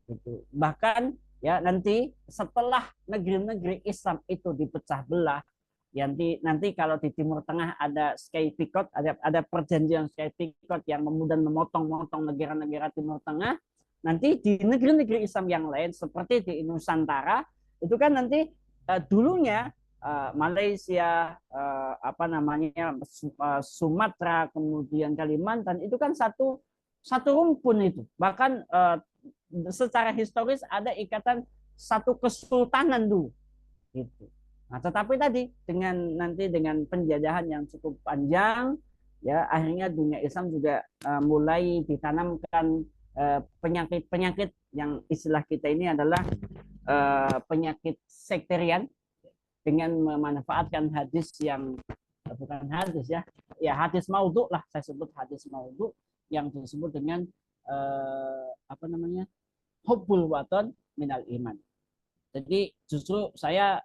gitu. Bahkan ya nanti setelah negeri-negeri Islam itu dipecah belah, nanti kalau di Timur Tengah ada Sky Picot, ada perjanjian Sky Picot yang kemudian memotong-motong negara-negara Timur Tengah. Nanti di negeri-negeri Islam yang lain seperti di Nusantara itu kan nanti dulunya Malaysia, apa namanya, Sumatera, kemudian Kalimantan itu kan satu satu rumpun itu. Bahkan secara historis ada ikatan satu kesultanan dulu gitu. Nah, tetapi tadi dengan penjajahan yang cukup panjang, ya akhirnya dunia Islam juga mulai ditanamkan penyakit-penyakit yang istilah kita ini adalah penyakit sekterian dengan memanfaatkan hadis yang bukan hadis ya hadis maudhu lah, saya sebut hadis maudhu yang disebut dengan apa namanya, hubbul waton minal iman. Jadi justru saya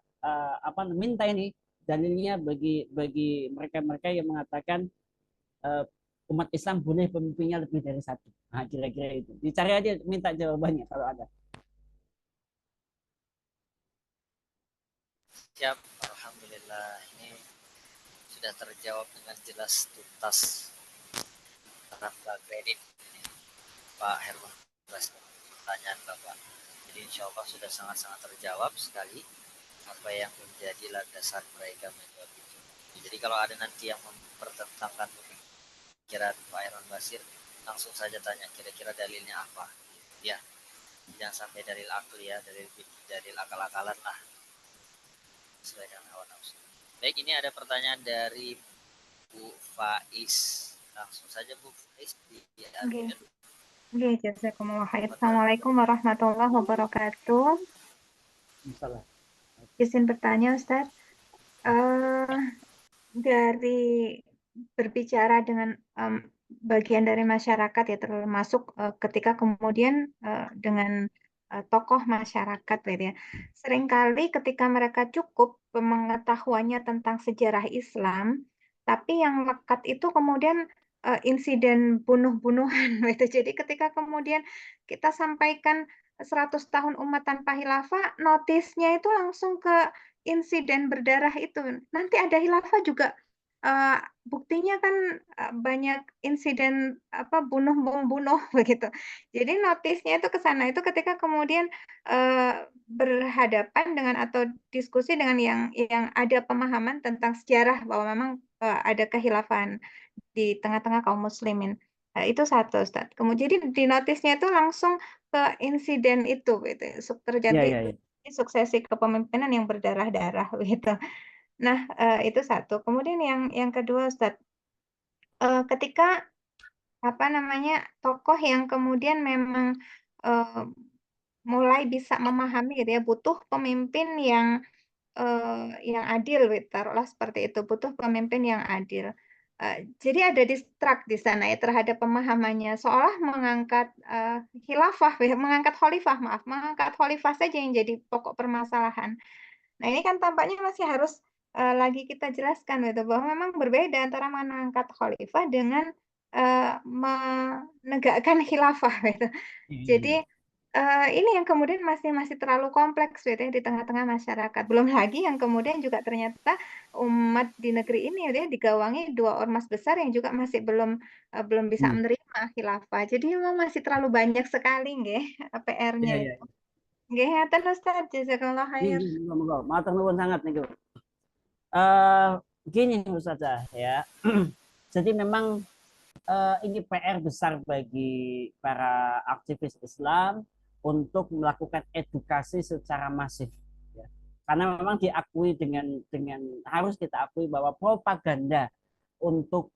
apa minta ini dalilnya bagi mereka-mereka yang mengatakan uh, umat Islam boleh pemimpinnya lebih dari satu. Nah, kira-kira itu. Dicari aja, minta jawabannya kalau ada. Siap, alhamdulillah ini sudah terjawab dengan jelas tuntas tanpa kredit Pak Herman atas pertanyaan Bapak. Jadi insya Allah sudah sangat-sangat terjawab sekali apa yang menjadi landasan mereka menjawab itu. Jadi kalau ada nanti yang mempertentangkan pemikiran Pak Herman Basir, langsung saja tanya kira-kira dalilnya apa. Ya, jangan sampai dalil akal ya, dalil akal-akalan lah. Sesuai dengan hawa nafsu. Baik, ini ada pertanyaan dari Bu Faiz. Langsung saja Bu Faiz di Oke. Oke, jazakumullah khair. Assalamualaikum warahmatullahi wabarakatuh. Salah. Izin bertanya, Ustaz. Dari berbicara dengan bagian dari masyarakat ya, termasuk ketika kemudian dengan tokoh masyarakat gitu ya. Seringkali ketika mereka cukup pengetahuannya tentang sejarah Islam, tapi yang lekat itu kemudian insiden bunuh-bunuhan gitu. Jadi ketika kemudian kita sampaikan 100 tahun umat tanpa khilafah, notisnya itu langsung ke insiden berdarah itu. Nanti ada khilafah juga buktinya kan banyak insiden apa bunuh-membunuh begitu. Jadi notisnya itu ke sana itu ketika kemudian berhadapan dengan atau diskusi dengan yang ada pemahaman tentang sejarah bahwa memang ada kekhilafan di tengah-tengah kaum muslimin. Itu satu, Ustaz. Kemudian di notisnya itu langsung ke insiden itu gitu. Ya, Terjadi ya, ya. suksesi kepemimpinan yang berdarah-darah begitu. Nah, itu satu. Kemudian yang kedua, Ustaz, ketika apa namanya tokoh yang kemudian memang eh, mulai bisa memahami gitu ya, butuh pemimpin yang adil, gitu. Taruhlah seperti itu, butuh pemimpin yang adil. Jadi ada distract di sana ya terhadap pemahamannya, seolah mengangkat khilafah, ya, mengangkat khalifah, maaf, mengangkat khalifah saja yang jadi pokok permasalahan. Nah, ini kan tampaknya masih harus lagi kita jelaskan gitu bahwa memang berbeda antara mengangkat khalifah dengan menegakkan khilafah gitu. Jadi ini yang kemudian masih masih terlalu kompleks gitu ya di tengah-tengah masyarakat. Belum lagi yang kemudian juga ternyata umat di negeri ini gitu ya digawangi dua ormas besar yang juga masih belum bisa menerima khilafah. Jadi memang masih terlalu banyak sekali nggih PR-nya Ya, itu. ya. Nggih, ngaten Ustaz, jazakallahu khair. Matur nuwun sangat nih. Gini Ustazah ya. Jadi memang ini PR besar bagi para aktivis Islam untuk melakukan edukasi secara masif. Ya. Karena memang diakui dengan harus kita akui bahwa propaganda untuk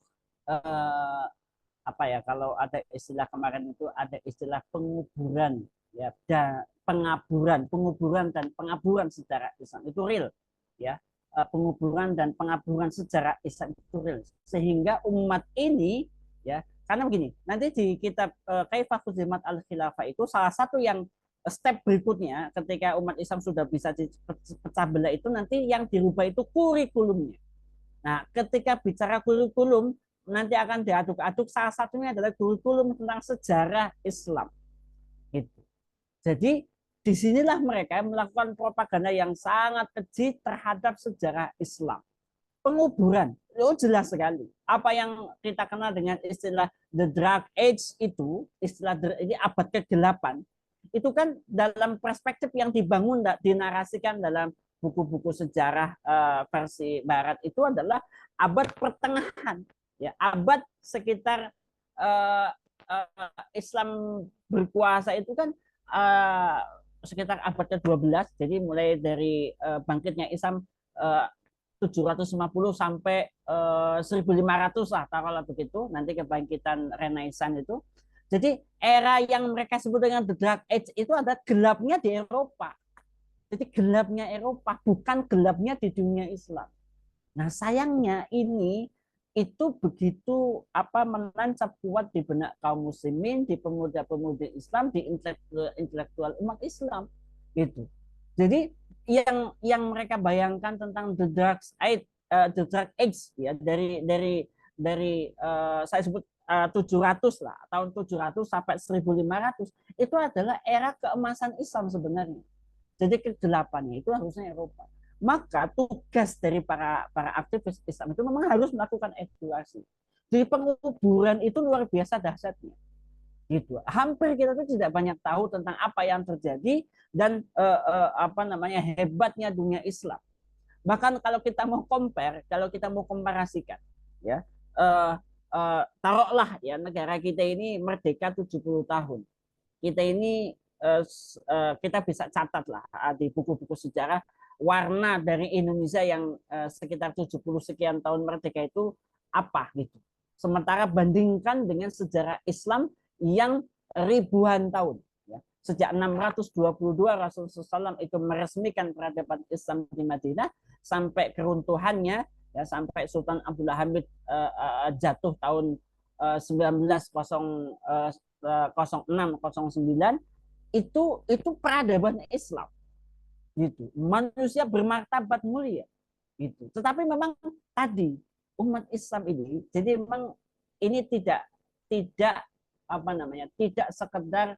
apa ya, kalau ada istilah kemarin itu ada istilah penguburan ya, penguburan dan pengaburan secara Islam itu real ya. Penguburan dan pengaburan secara Islam itu real, sehingga umat ini ya, karena begini nanti di kitab Kaifah Fuzimat al Khilafah itu salah satu yang step berikutnya ketika umat Islam sudah bisa dipecah belah itu nanti yang dirubah itu kurikulumnya. Nah, ketika bicara kurikulum nanti akan diaduk-aduk, salah satunya adalah kurikulum tentang sejarah Islam. Gitu. Jadi disinilah mereka melakukan propaganda yang sangat keji terhadap sejarah Islam. Penguburan, jelas sekali. Apa yang kita kenal dengan istilah the Dark Age itu, istilah ini abad ke-8, itu kan dalam perspektif yang dibangun, dinarasikan dalam buku-buku sejarah versi Barat itu adalah abad pertengahan, ya abad sekitar Islam berkuasa itu kan sekitar abad ke-12, jadi mulai dari bangkitnya Islam 750 sampai 1500 lah kalau begitu, nanti kebangkitan Renaissance itu. Jadi era yang mereka sebut dengan the Dark Age itu ada gelapnya di Eropa. Jadi gelapnya Eropa, bukan gelapnya di dunia Islam. Nah sayangnya ini itu begitu menancap kuat di benak kaum muslimin, di pemuda-pemudi Islam, di intelektual umat Islam gitu. Jadi yang mereka bayangkan tentang the dark age ya dari saya sebut 700 lah, tahun 700 sampai 1500 itu adalah era keemasan Islam sebenarnya. Jadi kegelapannya itu harusnya Eropa. Maka tugas dari para aktivis Islam itu memang harus melakukan edukasi. Di penguburan itu luar biasa dahsyatnya. Gitu. Hampir kita tuh tidak banyak tahu tentang apa yang terjadi dan hebatnya dunia Islam. Bahkan kalau kita mau compare, kalau kita mau komparasikan, ya taruhlah ya negara kita ini merdeka 70 tahun. Kita ini kita bisa catat lah di buku-buku sejarah warna dari Indonesia yang sekitar 70 sekian tahun merdeka itu apa gitu. Sementara bandingkan dengan sejarah Islam yang ribuan tahun. Ya. Sejak 622 Rasulullah SAW itu meresmikan peradaban Islam di Madinah sampai keruntuhannya, ya, sampai Sultan Abdullah Hamid jatuh tahun 1906-09 itu peradaban Islam. Gitu. Manusia bermartabat mulia. Gitu. Tetapi memang tadi umat Islam ini, jadi memang ini tidak tidak sekedar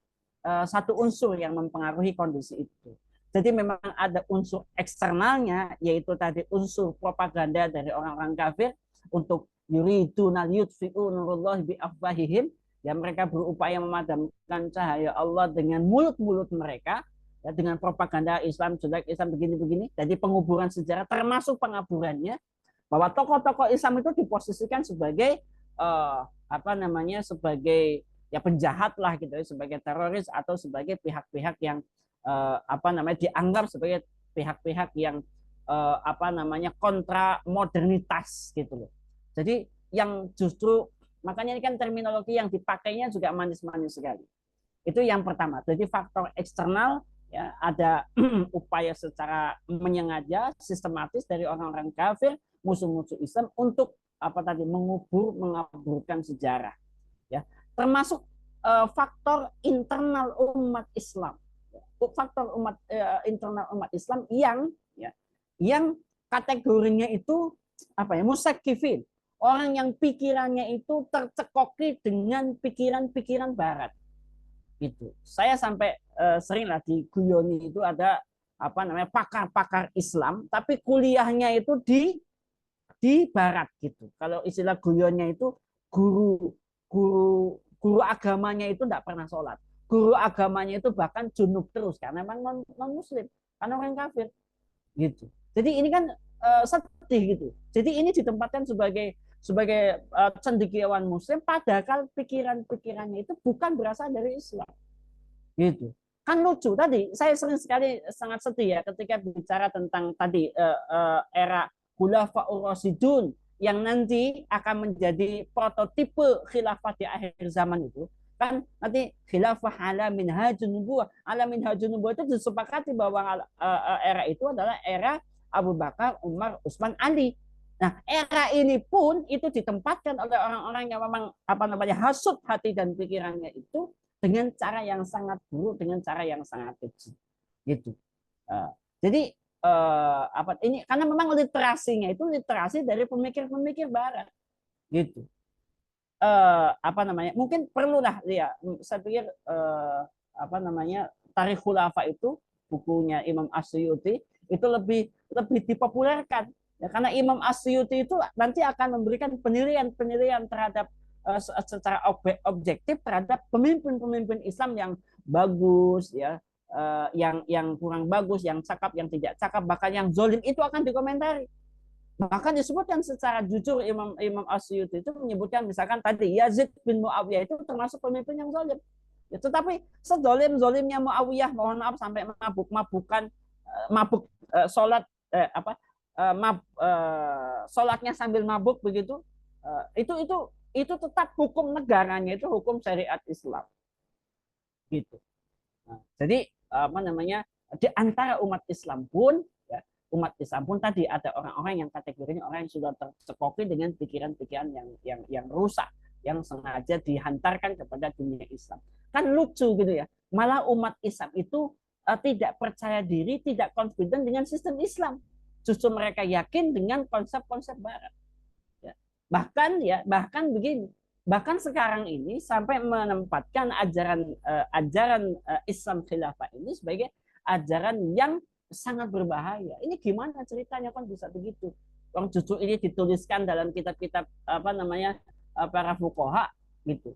satu unsur yang mempengaruhi kondisi itu. Jadi memang ada unsur eksternalnya, yaitu tadi unsur propaganda dari orang-orang kafir untuk yuriduna yutfi'u nurullahi bi afwahihim, ya mereka berupaya memadamkan cahaya Allah dengan mulut-mulut mereka, ya, dengan propaganda Islam jelek, Islam begini-begini. Jadi penguburan sejarah termasuk pengaburannya, bahwa tokoh-tokoh Islam itu diposisikan sebagai sebagai ya penjahat lah gitu, sebagai teroris atau sebagai pihak-pihak yang dianggap sebagai pihak-pihak yang kontra modernitas gitu loh. Jadi yang justru makanya ini kan terminologi yang dipakainya juga manis-manis sekali. Itu yang pertama. Jadi faktor eksternal, ya, ada upaya secara menyengaja sistematis dari orang-orang kafir, musuh-musuh Islam untuk mengaburkan sejarah, ya, termasuk faktor internal umat Islam, faktor internal umat Islam yang kategorinya itu musakifin, orang yang pikirannya itu tercekoki dengan pikiran-pikiran Barat. Gitu. Saya sampai seringlah di Guyoni itu ada pakar-pakar Islam, tapi kuliahnya itu di Barat gitu. Kalau istilah guyonnya itu guru agamanya itu tidak pernah sholat. Guru agamanya itu bahkan junub terus karena memang non muslim, karena orang kafir gitu. Jadi ini kan sedih gitu. Jadi ini ditempatkan sebagai cendekiawan muslim, padahal pikirannya itu bukan berasal dari Islam. Gitu. Kan lucu tadi, saya sering sekali sangat sedih ya ketika bicara tentang tadi era Khulafaur Rasyidun yang nanti akan menjadi prototipe khilafah di akhir zaman itu. Kan nanti khilafah ala minhajun nubuwah. Ala minhajun nubuwah itu disepakati bahwa era itu adalah era Abu Bakar, Umar, Utsman, Ali. Nah, era ini pun itu ditempatkan oleh orang-orang yang memang hasut hati dan pikirannya itu dengan cara yang sangat buruk, dengan cara yang sangat keji, gitu. Jadi apa ini karena memang literasinya itu literasi dari pemikir-pemikir Barat, gitu. Apa namanya? Mungkin perlulah ya, saya pikir apa namanya Tarikh Khulafa itu bukunya Imam Asyuti itu lebih lebih dipopulerkan ya, karena Imam Asyuti itu nanti akan memberikan penilaian terhadap secara objektif terhadap pemimpin-pemimpin Islam yang bagus ya, yang kurang bagus, yang cakap, yang tidak cakap, bahkan yang zolim itu akan dikomentari. Bahkan disebutkan secara jujur Imam Imam Asyuti itu menyebutkan misalkan tadi Yazid bin Muawiyah itu termasuk pemimpin yang zalim. Ya, tetapi sezalim-zalimnya Muawiyah, mohon maaf sampai mabuk-mabukan mabuk sholat apa sholatnya sambil mabuk begitu, itu tetap hukum negaranya itu hukum syariat Islam, gitu. Nah, jadi apa namanya di antara umat Islam pun ya, umat Islam pun tadi ada orang-orang yang kategorinya orang yang sudah tercekoki dengan pikiran-pikiran yang rusak, yang sengaja dihantarkan kepada dunia Islam. Kan lucu gitu ya. Malah umat Islam itu tidak percaya diri, tidak confident dengan sistem Islam. Justru mereka yakin dengan konsep-konsep Barat. Ya. Bahkan begini, bahkan sekarang ini sampai menempatkan ajaran Islam khilafah ini sebagai ajaran yang sangat berbahaya. Ini gimana ceritanya kan bisa begitu? Orang justru ini dituliskan dalam kitab-kitab apa namanya para fuqaha gitu.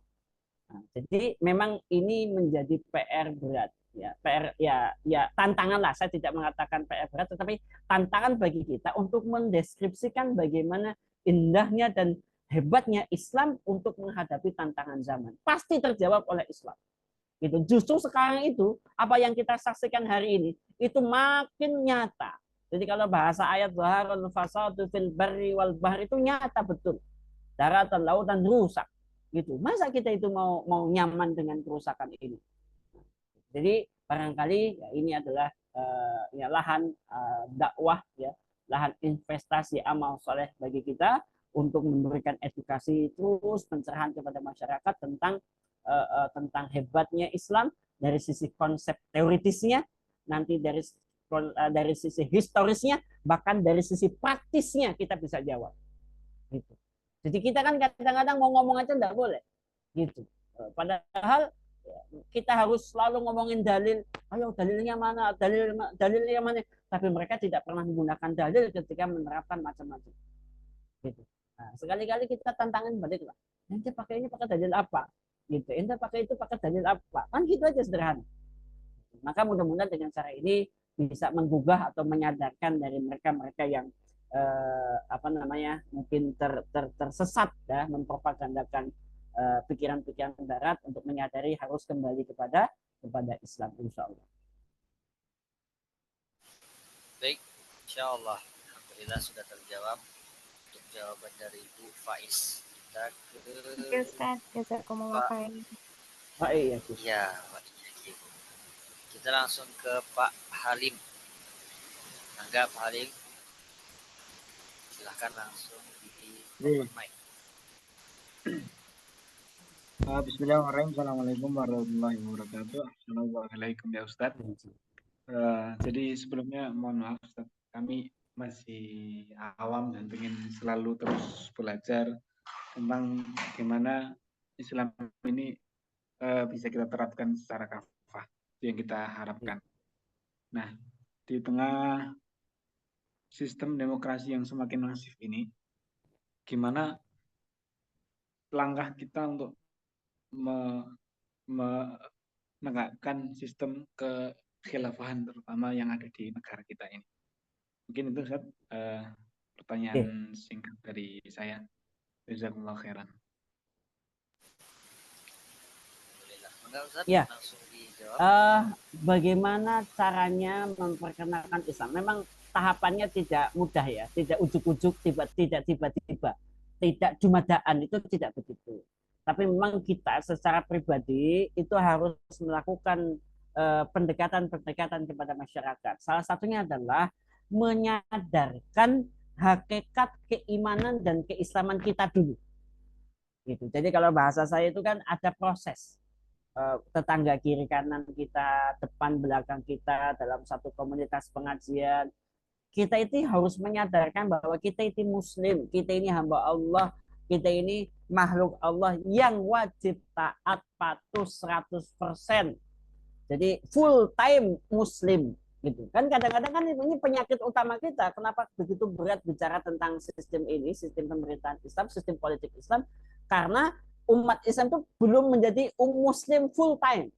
Nah, jadi memang ini menjadi PR berat ya, PR ya tantangan lah. Saya tidak mengatakan PR berat, tetapi tantangan bagi kita untuk mendeskripsikan bagaimana indahnya dan hebatnya Islam untuk menghadapi tantangan zaman. Pasti terjawab oleh Islam. Gitu. Justru sekarang itu apa yang kita saksikan hari ini itu makin nyata. Jadi kalau bahasa ayat zaharul fasadu fil barri wal bahr itu nyata betul. Daratan, lautan rusak. Gitu. Masa kita itu mau nyaman dengan kerusakan ini? Jadi barangkali ya, ini adalah ya, lahan dakwah ya, lahan investasi amal soleh bagi kita untuk memberikan edukasi terus pencerahan kepada masyarakat tentang hebatnya Islam dari sisi konsep teoritisnya, nanti dari sisi historisnya, bahkan dari sisi praktisnya kita bisa jawab. Gitu. Jadi kita kan kadang-kadang mau ngomong aja nggak boleh, gitu. Padahal kita harus selalu ngomongin dalil, ayo dalilnya mana, dalilnya mana, tapi mereka tidak pernah menggunakan dalil ketika menerapkan macam-macam. Gitu. Nah, sekali-kali kita tantangan balik lah. Ente pakai ini pakai dalil apa? Gitu. Ente pakai itu pakai dalil apa? Kan gitu aja sederhana. Maka mudah-mudahan dengan cara ini bisa menggugah atau menyadarkan dari mereka-mereka yang apa namanya mungkin tersesat ya, mempropagandakan pikiran-pikiran Barat untuk menyadari harus kembali kepada Islam, insya Allah. Baik, insya Allah. Alhamdulillah sudah terjawab untuk jawaban dari Bu Faiz. Kita ke Oke, Ustaz. Jazakumullah khair. Pak iya, ya, kita langsung ke Pak Halim. Angga Pak Halim, silahkan langsung di mic. Bismillahirrahmanirrahim. Assalamualaikum warahmatullahi wabarakatuh. Assalamualaikum ya Ustaz. Jadi sebelumnya mohon maaf Ustaz, kami masih awam dan ingin selalu terus belajar tentang bagaimana Islam ini bisa kita terapkan secara kafah. Itu yang kita harapkan. Nah, di tengah sistem demokrasi yang semakin masif ini, gimana langkah kita untuk menegakkan sistem kekhilafahan terutama yang ada di negara kita ini. Mungkin itu Ustaz, pertanyaan singkat dari saya. Jazakumullah khairan. Ya, bagaimana caranya memperkenalkan Islam? Memang tahapannya tidak mudah ya, tidak ujuk-ujuk, tidak tiba-tiba, tidak jumadaan, itu tidak begitu. Tapi memang kita secara pribadi itu harus melakukan pendekatan-pendekatan kepada masyarakat. Salah satunya adalah menyadarkan hakikat keimanan dan keislaman kita dulu. Gitu. Jadi kalau bahasa saya itu kan ada proses. tetangga kiri kanan kita, depan belakang kita dalam satu komunitas pengajian. Kita itu harus menyadarkan bahwa kita itu muslim, kita ini hamba Allah, kita ini makhluk Allah yang wajib taat patuh 100%. Jadi full time muslim gitu. Kan kadang-kadang kan ini penyakit utama kita. Kenapa begitu berat bicara tentang sistem ini, sistem pemerintahan Islam, sistem politik Islam? Karena umat Islam itu belum menjadi muslim full time.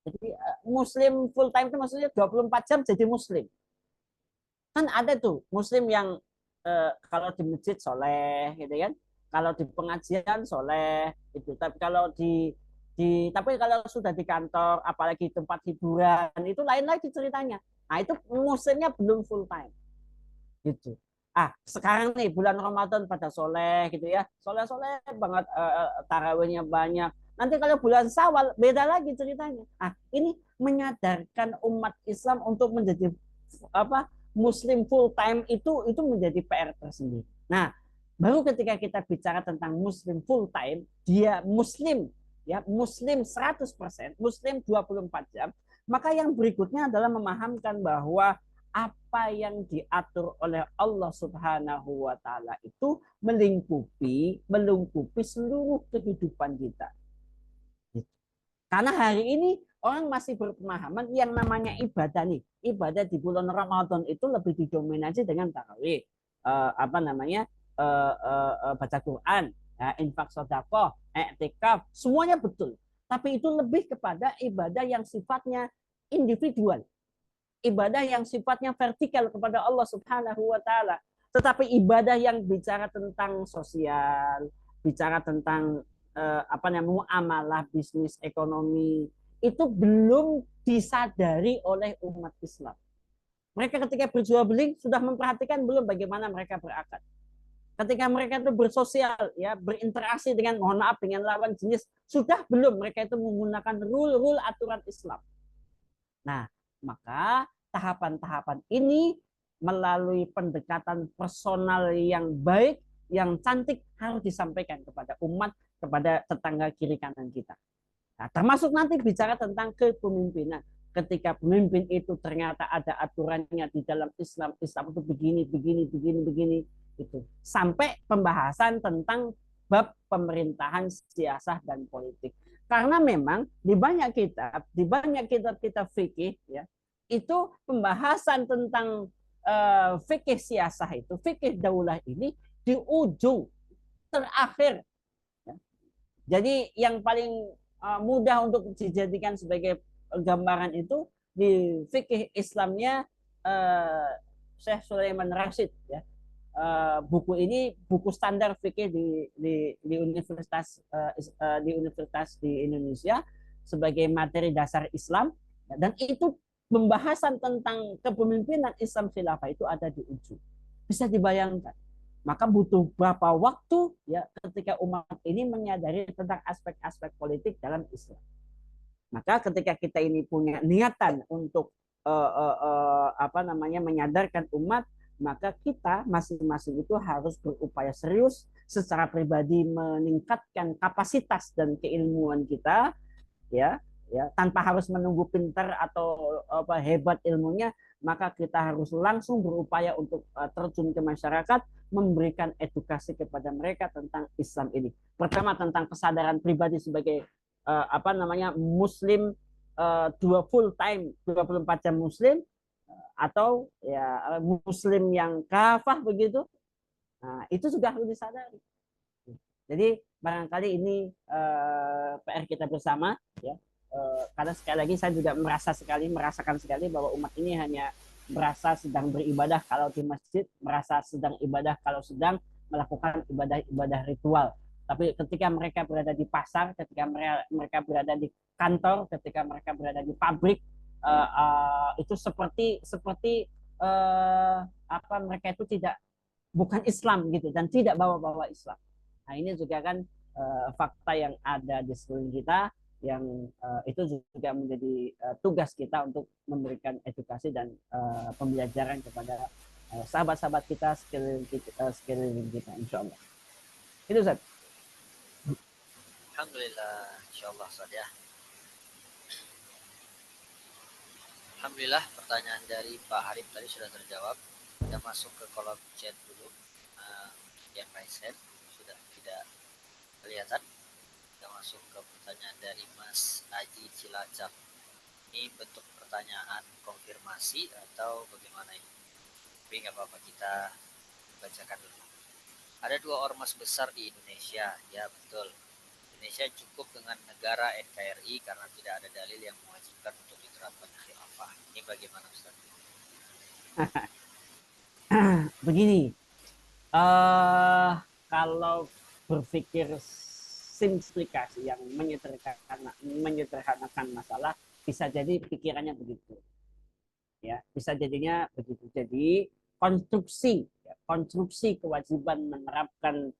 Jadi muslim full time itu maksudnya 24 jam jadi muslim. Kan ada tuh muslim yang kalau di masjid soleh gitu kan, kalau di pengajian soleh itu, tapi kalau tapi kalau sudah di kantor apalagi tempat hiburan itu lain lagi ceritanya. Nah itu muslimnya belum full time gitu. Sekarang nih bulan Ramadan pada soleh gitu ya, soleh banget, tarawihnya banyak. Nanti kalau bulan Syawal beda lagi ceritanya. Ini menyadarkan umat Islam untuk menjadi muslim full time itu menjadi PR tersendiri. Nah, baru ketika kita bicara tentang muslim full time, dia muslim ya, muslim 100%, muslim 24 jam, maka yang berikutnya adalah memahamkan bahwa apa yang diatur oleh Allah Subhanahu wa taala itu melingkupi seluruh kehidupan kita. Karena hari ini orang masih berpemahaman yang namanya ibadah nih. Ibadah di bulan Ramadan itu lebih didominasi dengan tarawih, baca Quran, infak sedekah, i'tikaf, semuanya betul. Tapi itu lebih kepada ibadah yang sifatnya individual. Ibadah yang sifatnya vertikal kepada Allah Subhanahu wa taala. Tetapi ibadah yang bicara tentang sosial, bicara tentang muamalah, bisnis, ekonomi, itu belum disadari oleh umat Islam. Mereka ketika berjual beli sudah memperhatikan belum bagaimana mereka berakad. Ketika mereka itu bersosial, ya, berinteraksi dengan, mohon maaf, dengan lawan jenis, sudah belum mereka itu menggunakan rule aturan Islam. Nah, maka tahapan-tahapan ini melalui pendekatan personal yang baik, yang cantik harus disampaikan kepada umat, kepada tetangga kiri kanan kita. Nah, termasuk nanti bicara tentang kepemimpinan. Ketika pemimpin itu ternyata ada aturannya di dalam Islam, Islam itu begini, itu sampai pembahasan tentang bab pemerintahan, siasah dan politik. Karena memang di banyak kitab fikih ya, itu pembahasan tentang fikih siasah itu, fikih daulah ini di ujung terakhir. Ya. Jadi yang paling mudah untuk dijadikan sebagai gambaran itu di fikih Islamnya Syekh Sulaiman Rashid ya. Buku ini buku standar fikih di universitas di Indonesia sebagai materi dasar Islam, dan itu pembahasan tentang kepemimpinan Islam khilafah itu ada di ujung. Bisa dibayangkan. Maka butuh berapa waktu ya ketika umat ini menyadari tentang aspek-aspek politik dalam Islam. Maka ketika kita ini punya niatan untuk menyadarkan umat, maka kita masing-masing itu harus berupaya serius secara pribadi meningkatkan kapasitas dan keilmuan kita, ya tanpa harus menunggu pintar atau hebat ilmunya, maka kita harus langsung berupaya untuk terjun ke masyarakat, memberikan edukasi kepada mereka tentang Islam ini. Pertama tentang kesadaran pribadi sebagai muslim, full time 24 jam muslim, atau ya muslim yang kafah begitu. Nah, itu juga harus disadari. Jadi barangkali ini PR kita bersama ya. Karena sekali lagi saya juga merasakan sekali bahwa umat ini hanya merasa sedang beribadah kalau di masjid, merasa sedang ibadah kalau sedang melakukan ibadah ritual. Tapi ketika mereka berada di pasar, ketika mereka berada di kantor, ketika mereka berada di pabrik, itu seperti mereka itu bukan Islam gitu, dan tidak bawa Islam. Nah, ini juga kan fakta yang ada di sekeliling kita, yang itu juga menjadi tugas kita untuk memberikan edukasi dan pembelajaran kepada sahabat-sahabat kita sekeliling kita, insya Allah. Itu Ustaz. Alhamdulillah, insya Allah Ustaz ya. Alhamdulillah pertanyaan dari Pak Harif tadi sudah terjawab. Kita masuk ke kolom chat dulu. Yang raise hand sudah tidak kelihatan. Kita masuk ke pertanyaan dari Mas Aji Cilacap. Ini bentuk pertanyaan konfirmasi atau bagaimana ini? Tapi nggak apa-apa, kita bacakan dulu. Ada 2 ormas besar di Indonesia. Ya betul. Indonesia cukup dengan negara NKRI karena tidak ada dalil yang mewajibkan untuk diterapkan khilafah. Ini bagaimana Ustaz? Begini, kalau berpikir simplifikasi yang menyederhanakan masalah, bisa jadi pikirannya begitu. Ya, bisa jadinya begitu. Jadi konstruksi kewajiban menerapkan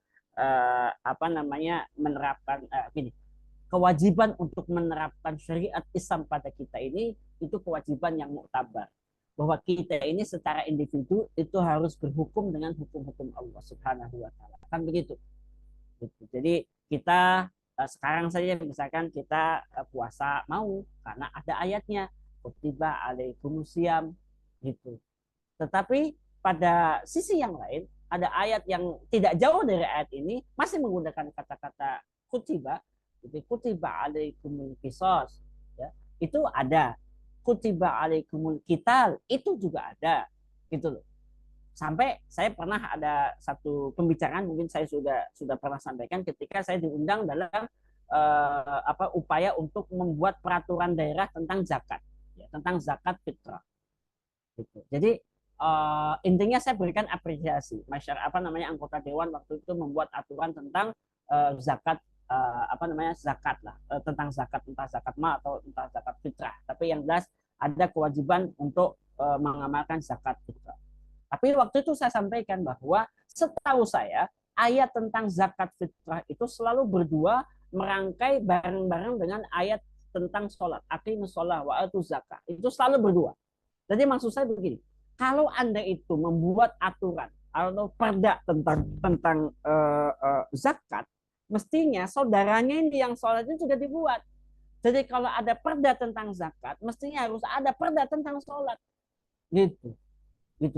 kewajiban untuk menerapkan syariat Islam pada kita ini itu kewajiban yang muktabar, bahwa kita ini secara individu itu harus berhukum dengan hukum-hukum Allah Subhanahu wa taala. Kan begitu. Jadi kita sekarang saja misalkan kita puasa mau karena ada ayatnya kutiba alaikumusiyam gitu. Tetapi pada sisi yang lain ada ayat yang tidak jauh dari ayat ini masih menggunakan kata-kata kutiba, jadi kutiba alaikumul qisas, ya. Itu ada. Kutiba alaikumul qital itu juga ada, gitu loh. Sampai saya pernah ada satu pembicaraan, mungkin saya sudah pernah sampaikan ketika saya diundang dalam upaya untuk membuat peraturan daerah tentang zakat, ya, tentang zakat fitrah. Gitu. Jadi intinya saya berikan apresiasi masyarakat anggota dewan waktu itu membuat aturan tentang zakat zakat lah, tentang zakat, entah zakat mal atau entah zakat fitrah. Tapi yang jelas ada kewajiban untuk mengamalkan zakat fitrah. Tapi waktu itu saya sampaikan bahwa setahu saya ayat tentang zakat fitrah itu selalu berdua merangkai bareng-bareng dengan ayat tentang sholat. Aqimus sholat wa atuz zakat. Itu selalu berdua. Jadi maksud saya begini, kalau Anda itu membuat aturan atau perda tentang zakat, mestinya saudaranya ini yang sholat itu juga dibuat. Jadi kalau ada perda tentang zakat, mestinya harus ada perda tentang sholat. Gitu.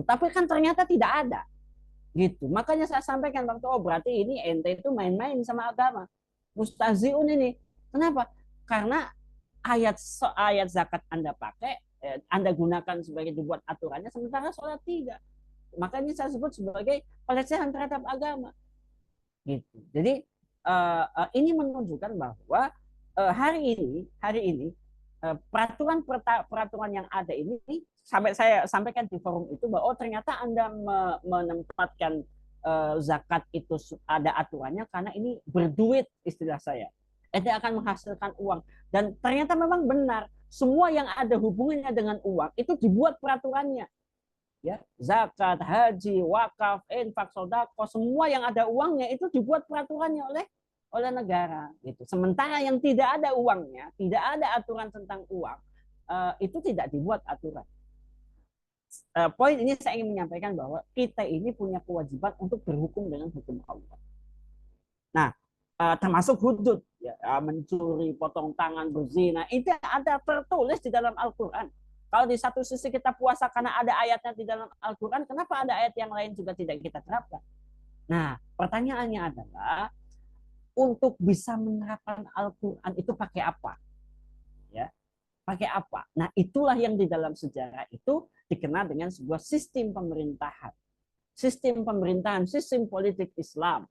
Tapi kan ternyata tidak ada, gitu. Makanya saya sampaikan waktu, berarti ini ente itu main-main sama agama, mustaziun ini. Kenapa? Karena ayat zakat Anda pakai, Anda gunakan sebagai dibuat aturannya, sementara sholat tidak. Makanya saya sebut sebagai pelecehan terhadap agama, gitu. Jadi ini menunjukkan bahwa hari ini peraturan yang ada ini, sampai saya sampaikan di forum itu bahwa ternyata Anda menempatkan zakat itu ada aturannya karena ini berduit, istilah saya. Itu akan menghasilkan uang, dan ternyata memang benar semua yang ada hubungannya dengan uang itu dibuat peraturannya, ya. Zakat, haji, wakaf, infak, sedekah, semua yang ada uangnya itu dibuat peraturannya oleh negara, gitu. Sementara yang tidak ada uangnya, tidak ada aturan tentang uang, itu tidak dibuat aturan. Poin ini saya ingin menyampaikan bahwa kita ini punya kewajiban untuk berhukum dengan hukum Allah. Nah, termasuk hudud, ya, mencuri, potong tangan, berzina, itu ada tertulis di dalam Al-Quran. Kalau di satu sisi kita puasa karena ada ayatnya di dalam Al-Quran, kenapa ada ayat yang lain juga tidak kita terapkan? Nah, pertanyaannya adalah, untuk bisa menerapkan Al-Quran itu pakai apa? Ya, pakai apa? Nah, itulah yang di dalam sejarah itu dikenal dengan sebuah sistem pemerintahan. Sistem pemerintahan, sistem politik Islam.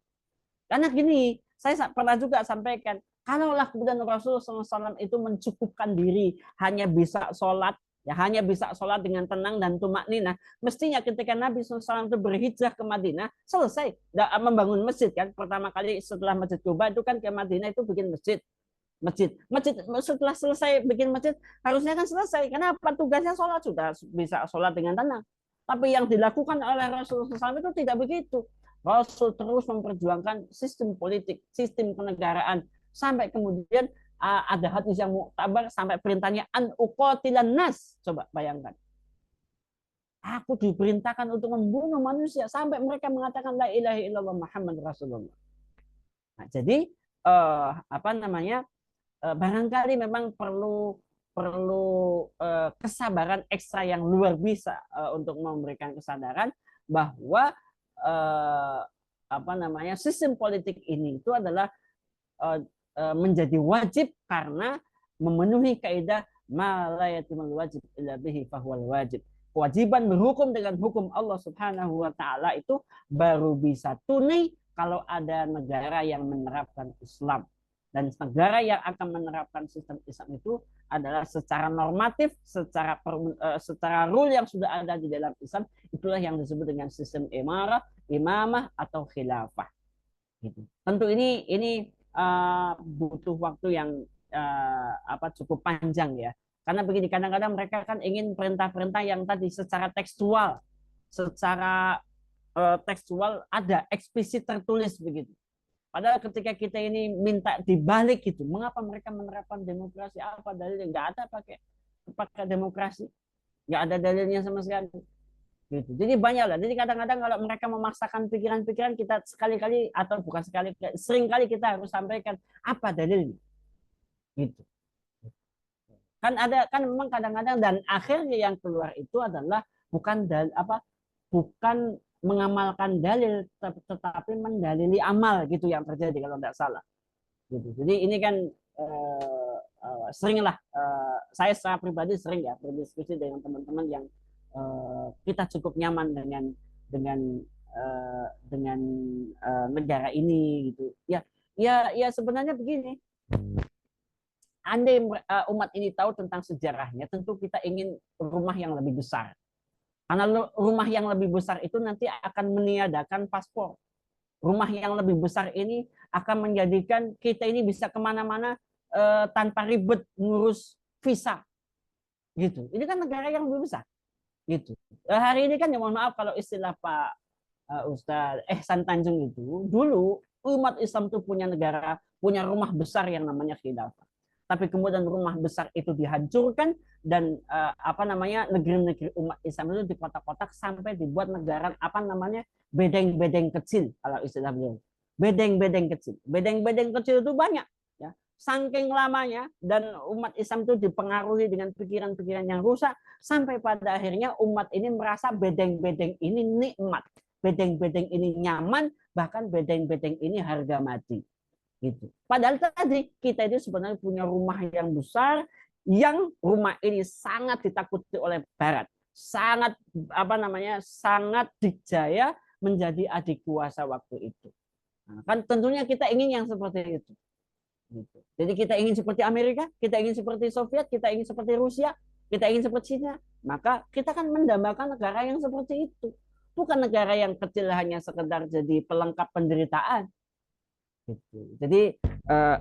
Karena gini, saya pernah juga sampaikan, kalaulah kemudian Rasulullah SAW itu mencukupkan diri hanya bisa sholat, ya hanya bisa sholat dengan tenang dan tumakninah, mestinya ketika Nabi SAW itu berhijrah ke Madinah, selesai membangun masjid kan. Pertama kali setelah Masjid Kuba itu kan ke Madinah itu bikin masjid setelah selesai bikin masjid harusnya kan selesai. Kenapa? Tugasnya sholat, sudah bisa sholat dengan tenang. Tapi yang dilakukan oleh Rasulullah SAW itu tidak begitu. Rasul terus memperjuangkan sistem politik, sistem kenegaraan, sampai kemudian ada hadis yang muktabar sampai perintahnya an uqatilan nas. Coba bayangkan. Aku diperintahkan untuk membunuh manusia sampai mereka mengatakan la ilaha illallah Muhammad Rasulullah. Nah, jadi barangkali memang perlu perlu kesabaran ekstra yang luar biasa untuk memberikan kesadaran bahwa apa namanya sistem politik ini itu adalah menjadi wajib karena memenuhi kaidah ma la yatimul wajib illa bihi fahuwal wajib. Kewajiban berhukum dengan hukum Allah Subhanahu wa taala itu baru bisa tunai kalau ada negara yang menerapkan Islam. Dan negara yang akan menerapkan sistem Islam itu adalah secara normatif, secara rule yang sudah ada di dalam Islam, itulah yang disebut dengan sistem imarah, imamah atau khilafah. Gitu. Tentu ini butuh waktu yang cukup panjang ya. Karena begini, kadang-kadang mereka kan ingin perintah-perintah yang tadi secara tekstual ada eksplisit tertulis begitu. Padahal ketika kita ini minta dibalik gitu, mengapa mereka menerapkan demokrasi? Apa dalilnya? Nggak ada pakai demokrasi, nggak ada dalilnya sama sekali. Gitu. Jadi banyak lah. Jadi kadang-kadang kalau mereka memaksakan pikiran-pikiran, kita sekali-kali atau bukan sekali, sering kali kita harus sampaikan apa dalilnya. Gitu. Kan memang kadang-kadang dan akhirnya yang keluar itu adalah bukan mengamalkan dalil tetapi mendalili amal gitu yang terjadi kalau tidak salah. Gitu. Jadi ini kan seringlah saya secara pribadi sering ya berdiskusi dengan teman-teman yang kita cukup nyaman dengan negara ini gitu. Ya sebenarnya begini. Andai umat ini tahu tentang sejarahnya, tentu kita ingin rumah yang lebih besar. Karena rumah yang lebih besar itu nanti akan meniadakan paspor. Rumah yang lebih besar ini akan menjadikan kita ini bisa kemana-mana tanpa ribet ngurus visa. Gitu. Ini kan negara yang lebih besar. Gitu. Hari ini kan ya mohon maaf kalau istilah Pak Ustadz Ehsan Tanjung itu, dulu umat Islam itu punya rumah besar yang namanya khilafah. Tapi kemudian rumah besar itu dihancurkan dan negeri-negeri umat Islam itu dikotak-kotak sampai dibuat negara bedeng-bedeng kecil kalau istilah beliau. Bedeng-bedeng kecil. Bedeng-bedeng kecil itu banyak ya. Saking lamanya dan umat Islam itu dipengaruhi dengan pikiran-pikiran yang rusak sampai pada akhirnya umat ini merasa bedeng-bedeng ini nikmat. Bedeng-bedeng ini nyaman, bahkan bedeng-bedeng ini harga mati. Gitu. Padahal tadi kita itu sebenarnya punya rumah yang besar, yang rumah ini sangat ditakuti oleh Barat, sangat sangat dijaya menjadi adik kuasa waktu itu. Nah, kan tentunya kita ingin yang seperti itu. Gitu. Jadi kita ingin seperti Amerika, kita ingin seperti Soviet, kita ingin seperti Rusia, kita ingin seperti Cina. Maka kita kan mendambakan negara yang seperti itu, bukan negara yang kecil hanya sekedar jadi pelengkap penderitaan. Gitu. Jadi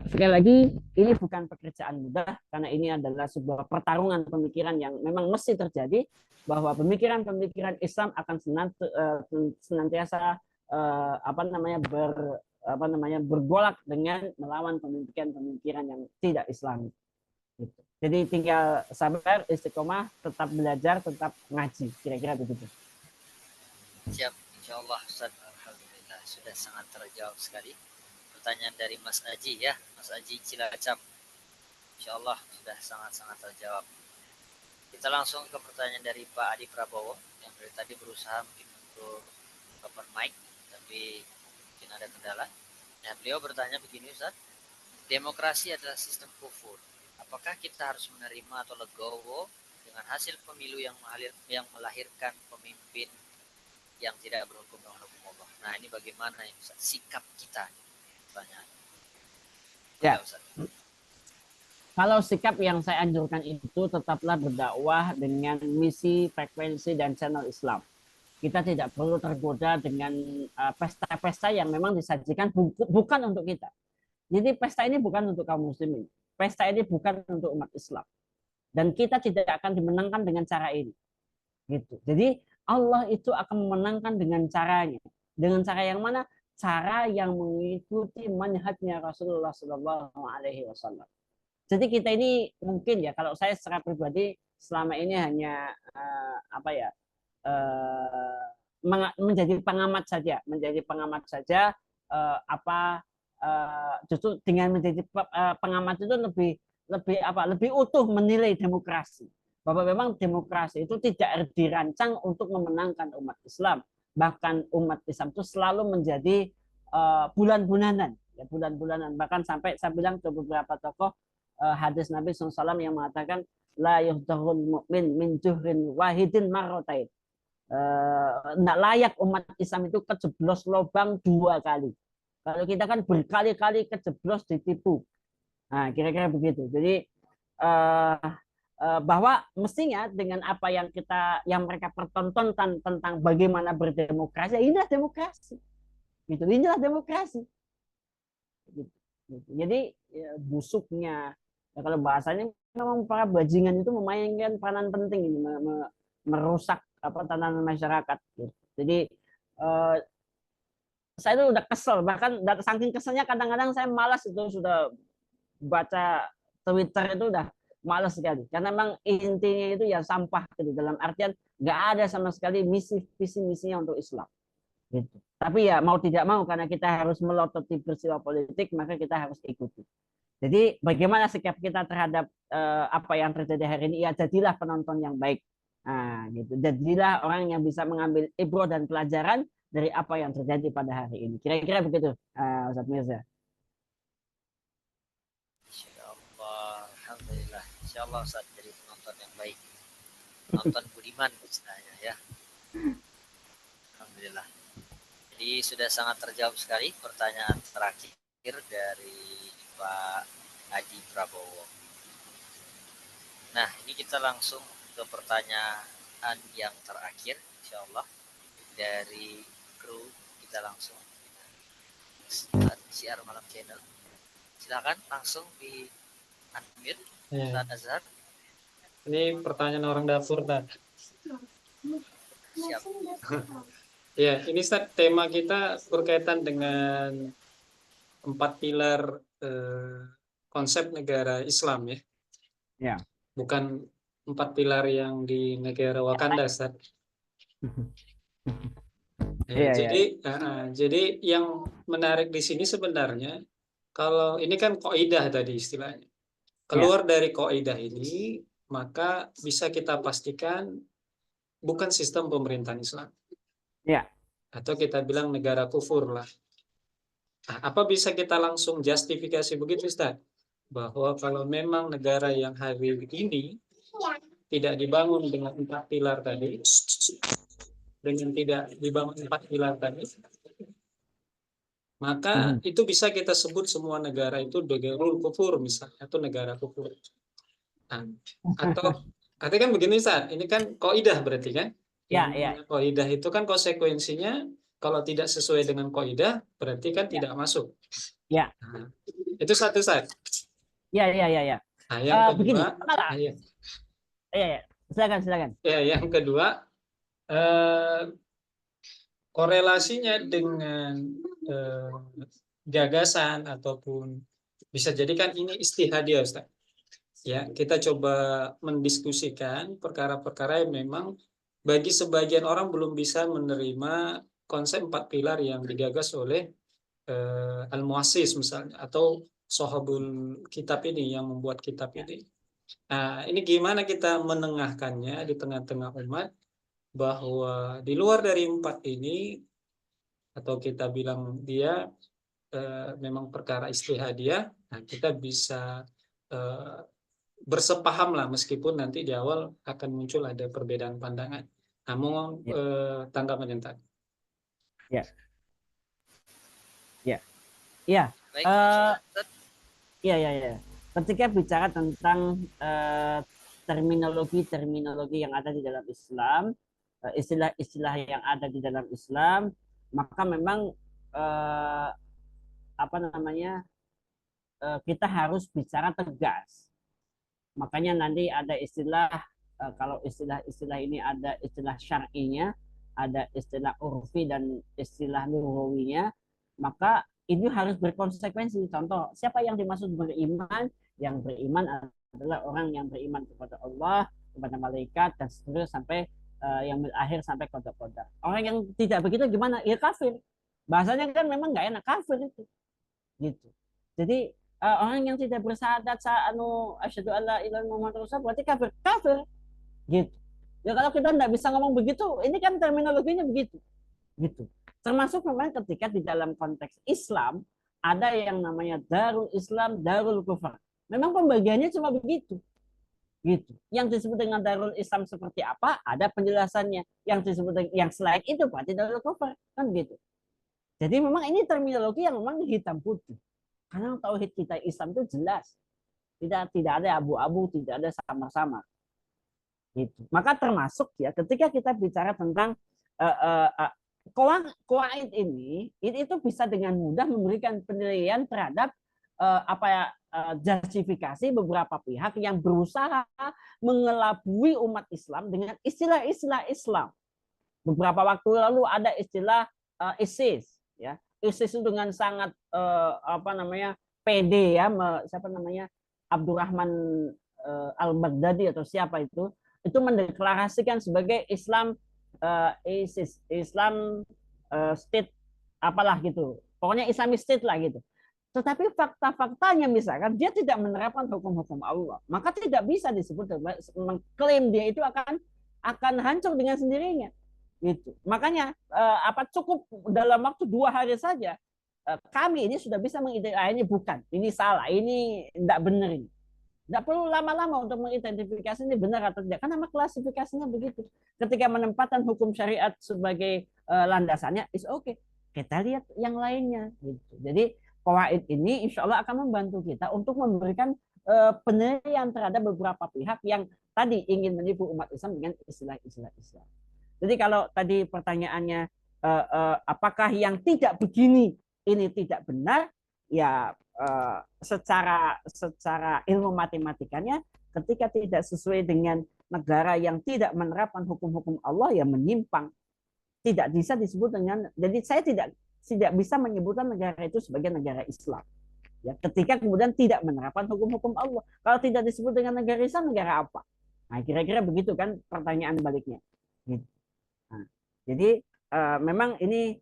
sekali lagi ini bukan pekerjaan mudah karena ini adalah sebuah pertarungan pemikiran yang memang mesti terjadi bahwa pemikiran-pemikiran Islam akan senantiasa bergolak dengan melawan pemikiran-pemikiran yang tidak Islami. Gitu. Jadi tinggal sabar, istiqomah, tetap belajar, tetap ngaji, kira-kira begitu. Siap, insyaallah Ustaz. Alhamdulillah sudah sangat terjawab sekali. Pertanyaan dari Mas Aji ya, Mas Aji Cilacap. Insyaallah sudah sangat-sangat terjawab. Kita langsung ke pertanyaan dari Pak Adi Prabowo yang dari tadi berusaha mungkin untuk open mic tapi mungkin ada kendala. Nah, beliau bertanya begini Ustaz, demokrasi adalah sistem kufur. Apakah kita harus menerima atau legowo dengan hasil pemilu yang melahirkan pemimpin yang tidak berhukum dengan hukum Allah? Nah, ini bagaimana ya Ustaz, sikap kita? Ya. Kalau sikap yang saya anjurkan itu tetaplah berdakwah dengan misi, frekuensi, dan channel Islam. Kita tidak perlu tergoda dengan pesta-pesta yang memang disajikan bukan untuk kita. Jadi pesta ini bukan untuk kaum muslimin. Pesta ini bukan untuk umat Islam. Dan kita tidak akan dimenangkan dengan cara ini. Gitu. Jadi Allah itu akan memenangkan dengan caranya. Dengan cara yang mana? Cara yang mengikuti manhajnya Rasulullah Shallallahu Alaihi Wasallam. Jadi kita ini mungkin ya kalau saya secara pribadi selama ini hanya menjadi pengamat saja, justru dengan menjadi pengamat itu lebih utuh menilai demokrasi, bahwa memang demokrasi itu tidak dirancang untuk memenangkan umat Islam. Bahkan umat Islam itu selalu menjadi bulan-bulanan, ya, bulan-bulanan. Bahkan sampai saya bilang ke beberapa tokoh, hadis Nabi SAW yang mengatakan la yuhdahul mu'min min juhrin wahidin marrotain. Nggak layak umat Islam itu kejeblos lubang 2 kali. Kalau kita kan berkali-kali kejeblos ditipu. Nah, kira-kira begitu. Jadi bahwa mestinya dengan apa yang mereka pertontonkan tentang bagaimana berdemokrasi, inilah demokrasi. Gitu. Inilah demokrasi. Gitu. Jadi ya, busuknya, ya, kalau bahasanya memang para bajingan itu memainkan peranan penting ini, merusak tatanan masyarakat. Gitu. Jadi saya itu udah kesel, bahkan saking keselnya kadang-kadang saya malas itu sudah baca Twitter itu udah malas sekali, karena memang intinya itu ya sampah gitu, dalam artian nggak ada sama sekali visi misinya untuk Islam gitu. Tapi ya mau tidak mau, karena kita harus melototi peristiwa politik, maka kita harus ikuti. Jadi bagaimana sikap kita terhadap apa yang terjadi hari ini? Ya jadilah penonton yang baik. Nah, gitu. Jadilah orang yang bisa mengambil ibrah dan pelajaran dari apa yang terjadi pada hari ini. Kira-kira begitu, Ustaz Mirza. Insyaallah, alhamdulillah. Insyaallah Ustaz jadi penonton yang baik. Penonton budiman istilahnya ya. Alhamdulillah. Jadi sudah sangat terjawab sekali pertanyaan terakhir dari Pak Haji Prabowo. Nah, ini kita langsung ke pertanyaan yang terakhir, insyaallah dari kru kita langsung. Siar Malam Channel. Silakan langsung di unmute, Ustaz Azhar. Ini pertanyaan orang dapur, Tad. Siap. Ya, ini Ustaz, tema kita berkaitan dengan 4 pilar konsep negara Islam ya. Ya. Bukan 4 pilar yang di negara Wakanda, Ustaz. Ya, jadi yang menarik di sini sebenarnya, kalau ini kan kaidah tadi istilahnya. Keluar dari kaidah ini, maka bisa kita pastikan bukan sistem pemerintahan Islam. Ya. Atau kita bilang negara kufur lah. Nah, apa bisa kita langsung justifikasi begitu, Ustaz? Bahwa kalau memang negara yang hari ini tidak dibangun dengan 4 pilar tadi, dengan tidak dibangun 4 pilar tadi, maka itu bisa kita sebut semua negara itu negara kufur misalnya, atau negara kufur. Nah, atau artinya kan begini, Ustaz, ini kan kaidah berarti kan? Ya. Kaidah itu kan konsekuensinya kalau tidak sesuai dengan kaidah berarti kan tidak masuk. Ya. Nah, itu satu, Ustaz. Ya. Nah, yang kedua, silakan. Ya, yang kedua, korelasinya dengan gagasan ataupun bisa jadi kan ini istihadiyah, Ustaz. Ya, kita coba mendiskusikan perkara-perkara yang memang bagi sebagian orang belum bisa menerima konsep 4 pilar yang digagas oleh Al-Muassis misalnya, atau Sahabul Kitab ini yang membuat kitab ini. Nah, ini gimana kita menengahkannya di tengah-tengah umat, bahwa di luar dari 4 ini, atau kita bilang dia memang perkara istihadiyah, nah kita bisa bersepaham lah, meskipun nanti di awal akan muncul ada perbedaan pandangan. Namun tanggapan yang tadi. Ya. Baik, Iya. Ketika bicara tentang terminologi yang ada di dalam Islam, istilah-istilah yang ada di dalam Islam, maka memang kita harus bicara tegas. Makanya nanti ada istilah, kalau istilah ini ada istilah syar'inya, ada istilah urfi dan istilah lughawinya, maka ini harus berkonsekuensi. Contoh, siapa yang dimaksud beriman? Yang beriman adalah orang yang beriman kepada Allah, kepada malaikat, dan seterusnya sampai yang akhir sampai qada-qadar. Orang yang tidak begitu gimana? Ya kafir. Bahasanya kan memang nggak enak, kafir itu. Gitu. Jadi orang yang tidak bersyahadat asyhadu alla ilaha illallah Muhammadur Rasulullah berarti kafir. Kafir. Gitu. Ya kalau kita tidak bisa ngomong begitu, ini kan terminologinya begitu. Gitu. Termasuk memang ketika di dalam konteks Islam ada yang namanya Darul Islam, Darul Kufar. Memang pembagiannya cuma begitu. Gitu. Yang disebut dengan Darul Islam seperti apa? Ada penjelasannya. Yang disebut dengan, yang selain itu berarti Darul Kufar, kan gitu. Jadi memang ini terminologi yang memang hitam putih. Karena tauhid kita Islam itu jelas. Tidak ada abu-abu, tidak ada sama-sama. Gitu. Maka termasuk ya ketika kita bicara tentang qawaid ini itu bisa dengan mudah memberikan penilaian terhadap justifikasi beberapa pihak yang berusaha mengelabui umat Islam dengan istilah-istilah Islam. Beberapa waktu lalu ada istilah ISIS, ya. ISIS itu dengan sangat PD ya, siapa namanya Abdurrahman al-Baghdadi atau siapa itu mendeklarasikan sebagai Islam ISIS, Islam State apalah gitu. Pokoknya Islamic State lah gitu. Tetapi fakta-faktanya misalkan dia tidak menerapkan hukum-hukum Allah, maka tidak bisa disebut mengklaim dia itu akan hancur dengan sendirinya. Gitu. Makanya cukup dalam waktu 2 hari saja kami ini sudah bisa mengidentifikasi ini bukan, ini salah, ini tidak benar ini. Tidak perlu lama-lama untuk mengidentifikasi ini benar atau tidak, karena klasifikasinya begitu. Ketika menempatkan hukum syariat sebagai landasannya, is okay. Kita lihat yang lainnya. Gitu. Jadi qawaid ini insya Allah akan membantu kita untuk memberikan penilaian terhadap beberapa pihak yang tadi ingin menipu umat Islam dengan istilah-istilah Islam. Jadi kalau tadi pertanyaannya apakah yang tidak begini ini tidak benar, ya secara ilmu matematikanya ketika tidak sesuai dengan negara yang tidak menerapkan hukum-hukum Allah ya menyimpang, tidak bisa disebut dengan, jadi saya tidak bisa menyebutkan negara itu sebagai negara Islam ya ketika kemudian tidak menerapkan hukum-hukum Allah. Kalau tidak disebut dengan negara Islam, negara apa? Nah kira-kira begitu kan pertanyaan baliknya gitu. Nah, jadi memang ini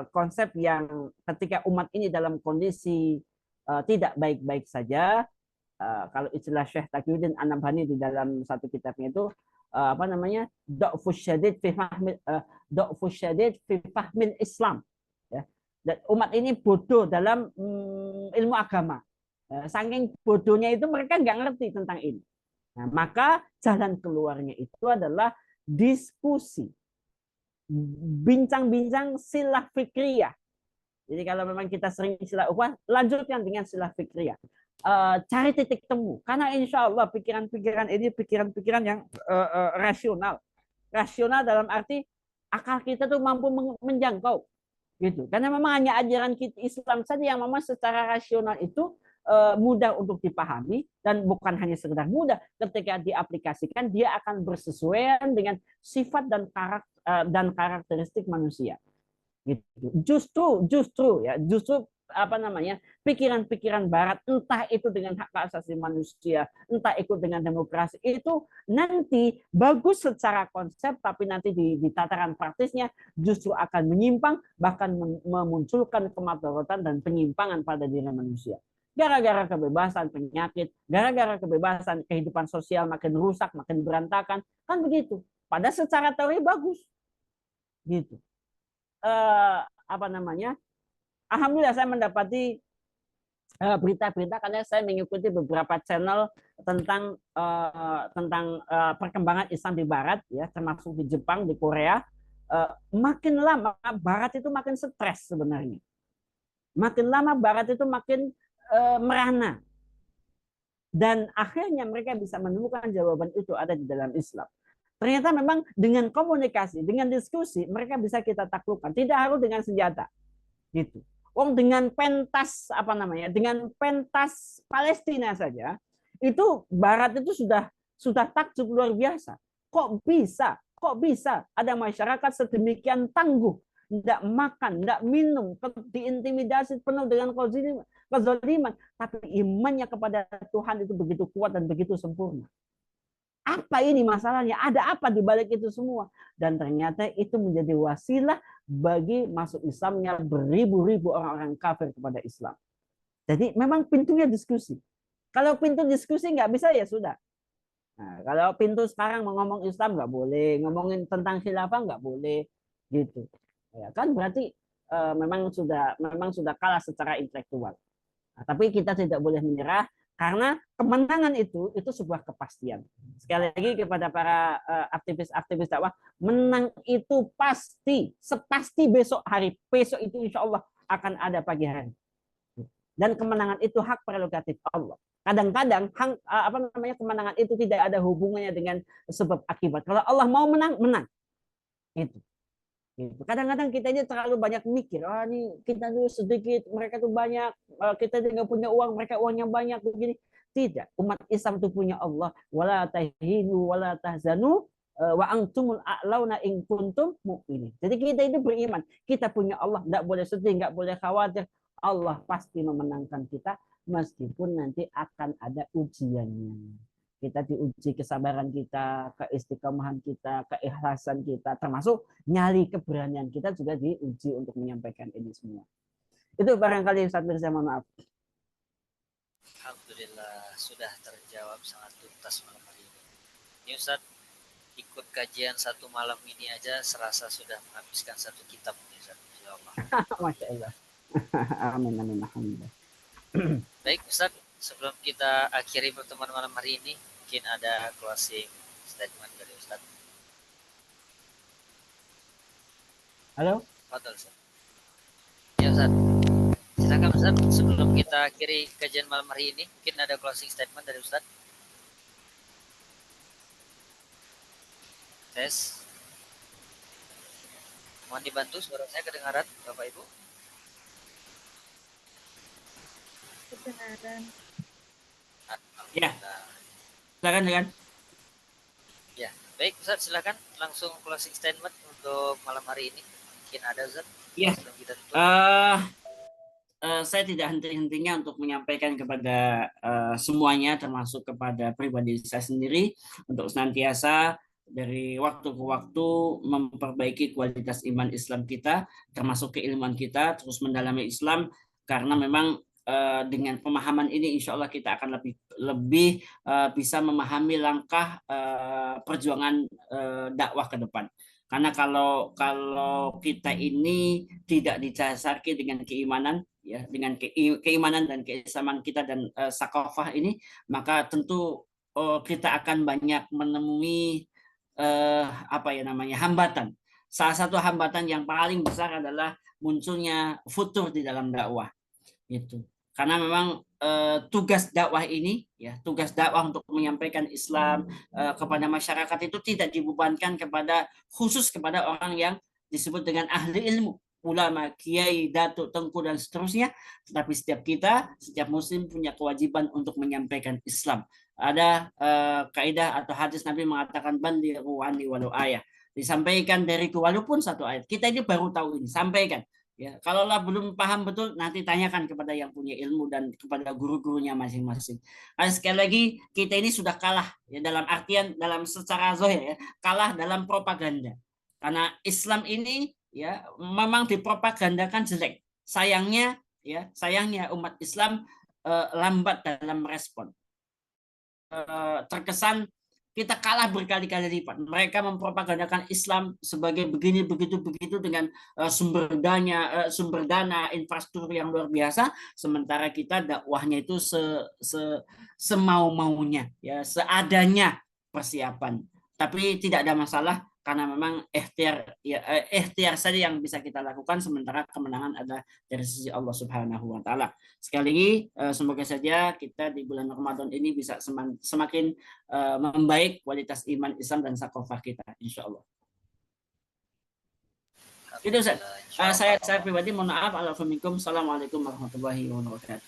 konsep yang ketika umat ini dalam kondisi tidak baik-baik saja, kalau istilah Syekh Taqiyuddin An-Nabhani di dalam satu kitabnya itu dha'fus syadid fi fahmil Islam, ya. Dan umat ini bodoh dalam ilmu agama. Saking bodohnya itu mereka nggak ngerti tentang ini. Nah, maka jalan keluarnya itu adalah diskusi, bincang-bincang silah fikriyah. Jadi kalau memang kita sering silah ukhuwah, lanjutkan dengan silah fikriyah. Cari titik temu. Karena insya Allah pikiran-pikiran ini pikiran-pikiran yang rasional. Rasional dalam arti akal kita tuh mampu menjangkau. Gitu. Karena memang hanya ajaran Islam saja yang memang secara rasional itu mudah untuk dipahami, dan bukan hanya sekedar mudah, ketika diaplikasikan dia akan bersesuaian dengan sifat dan karakteristik manusia. Gitu. Justru pikiran-pikiran Barat, entah itu dengan hak asasi manusia, entah itu dengan demokrasi, itu nanti bagus secara konsep, tapi nanti di tataran praktisnya justru akan menyimpang, bahkan memunculkan kemadaratan dan penyimpangan pada diri manusia. Gara-gara kebebasan penyakit, gara-gara kebebasan kehidupan sosial makin rusak, makin berantakan, kan begitu. Padahal secara teori bagus, gitu. Alhamdulillah saya mendapati berita-berita karena saya mengikuti beberapa channel tentang perkembangan Islam di Barat, ya, termasuk di Jepang, di Korea. Makin lama Barat itu makin stres sebenarnya. Makin lama Barat itu makin merana, dan akhirnya mereka bisa menemukan jawaban itu ada di dalam Islam. Ternyata memang dengan komunikasi, dengan diskusi mereka bisa kita taklukkan, tidak harus dengan senjata, gitu. Dengan pentas dengan pentas Palestina saja itu Barat itu sudah takjub luar biasa. Kok bisa ada masyarakat sedemikian tangguh, tidak makan, tidak minum, diintimidasi penuh dengan kezaliman, tapi imannya kepada Tuhan itu begitu kuat dan begitu sempurna. Apa ini masalahnya? Ada apa di balik itu semua? Dan ternyata itu menjadi wasilah bagi masuk Islamnya beribu-ribu orang-orang kafir kepada Islam. Jadi memang pintunya diskusi. Kalau pintu diskusi nggak bisa ya sudah. Nah, kalau pintu sekarang mau ngomong Islam nggak boleh, ngomongin tentang khilafah nggak boleh, gitu. Ya kan berarti memang sudah kalah secara intelektual. Nah, tapi kita tidak boleh menyerah karena kemenangan itu sebuah kepastian. Sekali lagi kepada para aktivis-aktivis dakwah, menang itu pasti, sepasti besok itu insya Allah akan ada pagi hari. Dan kemenangan itu hak prerogatif Allah. Kadang-kadang kemenangan itu tidak ada hubungannya dengan sebab akibat. Kalau Allah mau menang, menang. Itu. Kadang-kadang kita ini terlalu banyak mikir, ini kita dulu sedikit, mereka tuh banyak, kita nggak punya uang, mereka uangnya banyak begini. Tidak, umat Islam itu punya Allah. Wala tahinu wala tahzanu wa antumul a'launa in kuntum mu'minin. Jadi kita itu beriman, kita punya Allah, nggak boleh sedih, nggak boleh khawatir. Allah pasti memenangkan kita meskipun nanti akan ada ujiannya. Kita diuji kesabaran kita, keistiqomahan kita, keikhlasan kita, termasuk nyali keberanian kita juga diuji untuk menyampaikan ini semua. Itu barangkali Ustaz Mirza, mohon maaf. Alhamdulillah sudah terjawab sangat tuntas malam hari ini. Ini Ustaz ikut kajian satu malam ini aja serasa sudah menghabiskan satu kitab ini Ustaz. Insyaallah. Masya Allah. Amin amin alhamdulillah. Baik Ustaz, sebelum kita akhiri pertemuan malam hari ini, mungkin ada closing statement dari Ustaz. Halo? Fadhal Ustaz. Ya Ustaz. Silakan Ustaz, sebelum kita akhiri kajian malam hari ini, mungkin ada closing statement dari Ustaz. Tes. Mohon dibantu suara saya kedengaran Bapak Ibu. Kedengaran. Ya. Silakan. Ya, baik Ustaz, silakan langsung closing statement untuk malam hari ini. Mungkin ada Ustaz. Ya. Kita tutup. Saya tidak henti-hentinya untuk menyampaikan kepada semuanya, termasuk kepada pribadi saya sendiri, untuk senantiasa dari waktu ke waktu memperbaiki kualitas iman Islam kita, termasuk keilmuan kita, terus mendalami Islam, karena memang dengan pemahaman ini insya Allah kita akan lebih bisa memahami langkah perjuangan dakwah ke depan. Karena kalau kita ini tidak didasarkan dengan keimanan, ya, dengan keimanan dan keislaman kita dan sakofah ini, maka tentu kita akan banyak menemui hambatan. Salah satu hambatan yang paling besar adalah munculnya futur di dalam dakwah. Itu. Karena memang tugas dakwah ini, ya, tugas dakwah untuk menyampaikan Islam kepada masyarakat itu tidak dibebankan khusus kepada orang yang disebut dengan ahli ilmu, ulama, kiai, datuk, tengku dan seterusnya, tetapi setiap muslim punya kewajiban untuk menyampaikan Islam. Ada kaidah atau hadis Nabi mengatakan balighu anni walau ayah. Disampaikan dariku walaupun satu ayat. Kita ini baru tahu ini, sampaikan. Ya, kalaulah belum paham betul, nanti tanyakan kepada yang punya ilmu dan kepada guru-gurunya masing-masing. Karena sekali lagi kita ini sudah kalah, ya, dalam artian dalam secara zahir, ya, kalah dalam propaganda. Karena Islam ini, ya, memang dipropagandakan jelek. Sayangnya umat Islam lambat dalam merespon. Terkesan kita kalah berkali-kali lipat. Mereka mempropagandakan Islam sebagai begini, begitu dengan sumber dana, infrastruktur yang luar biasa, sementara kita dakwahnya itu semau-maunya, ya, seadanya persiapan. Tapi tidak ada masalah karena memang ikhtiar saja yang bisa kita lakukan, sementara kemenangan ada dari sisi Allah Subhanahu wa taala. Sekali lagi semoga saja kita di bulan Ramadan ini bisa semakin membaik kualitas iman Islam dan sakofah kita, insya Allah. Itu saya pribadi mohon maaf. Assalamualaikum warahmatullahi wabarakatuh.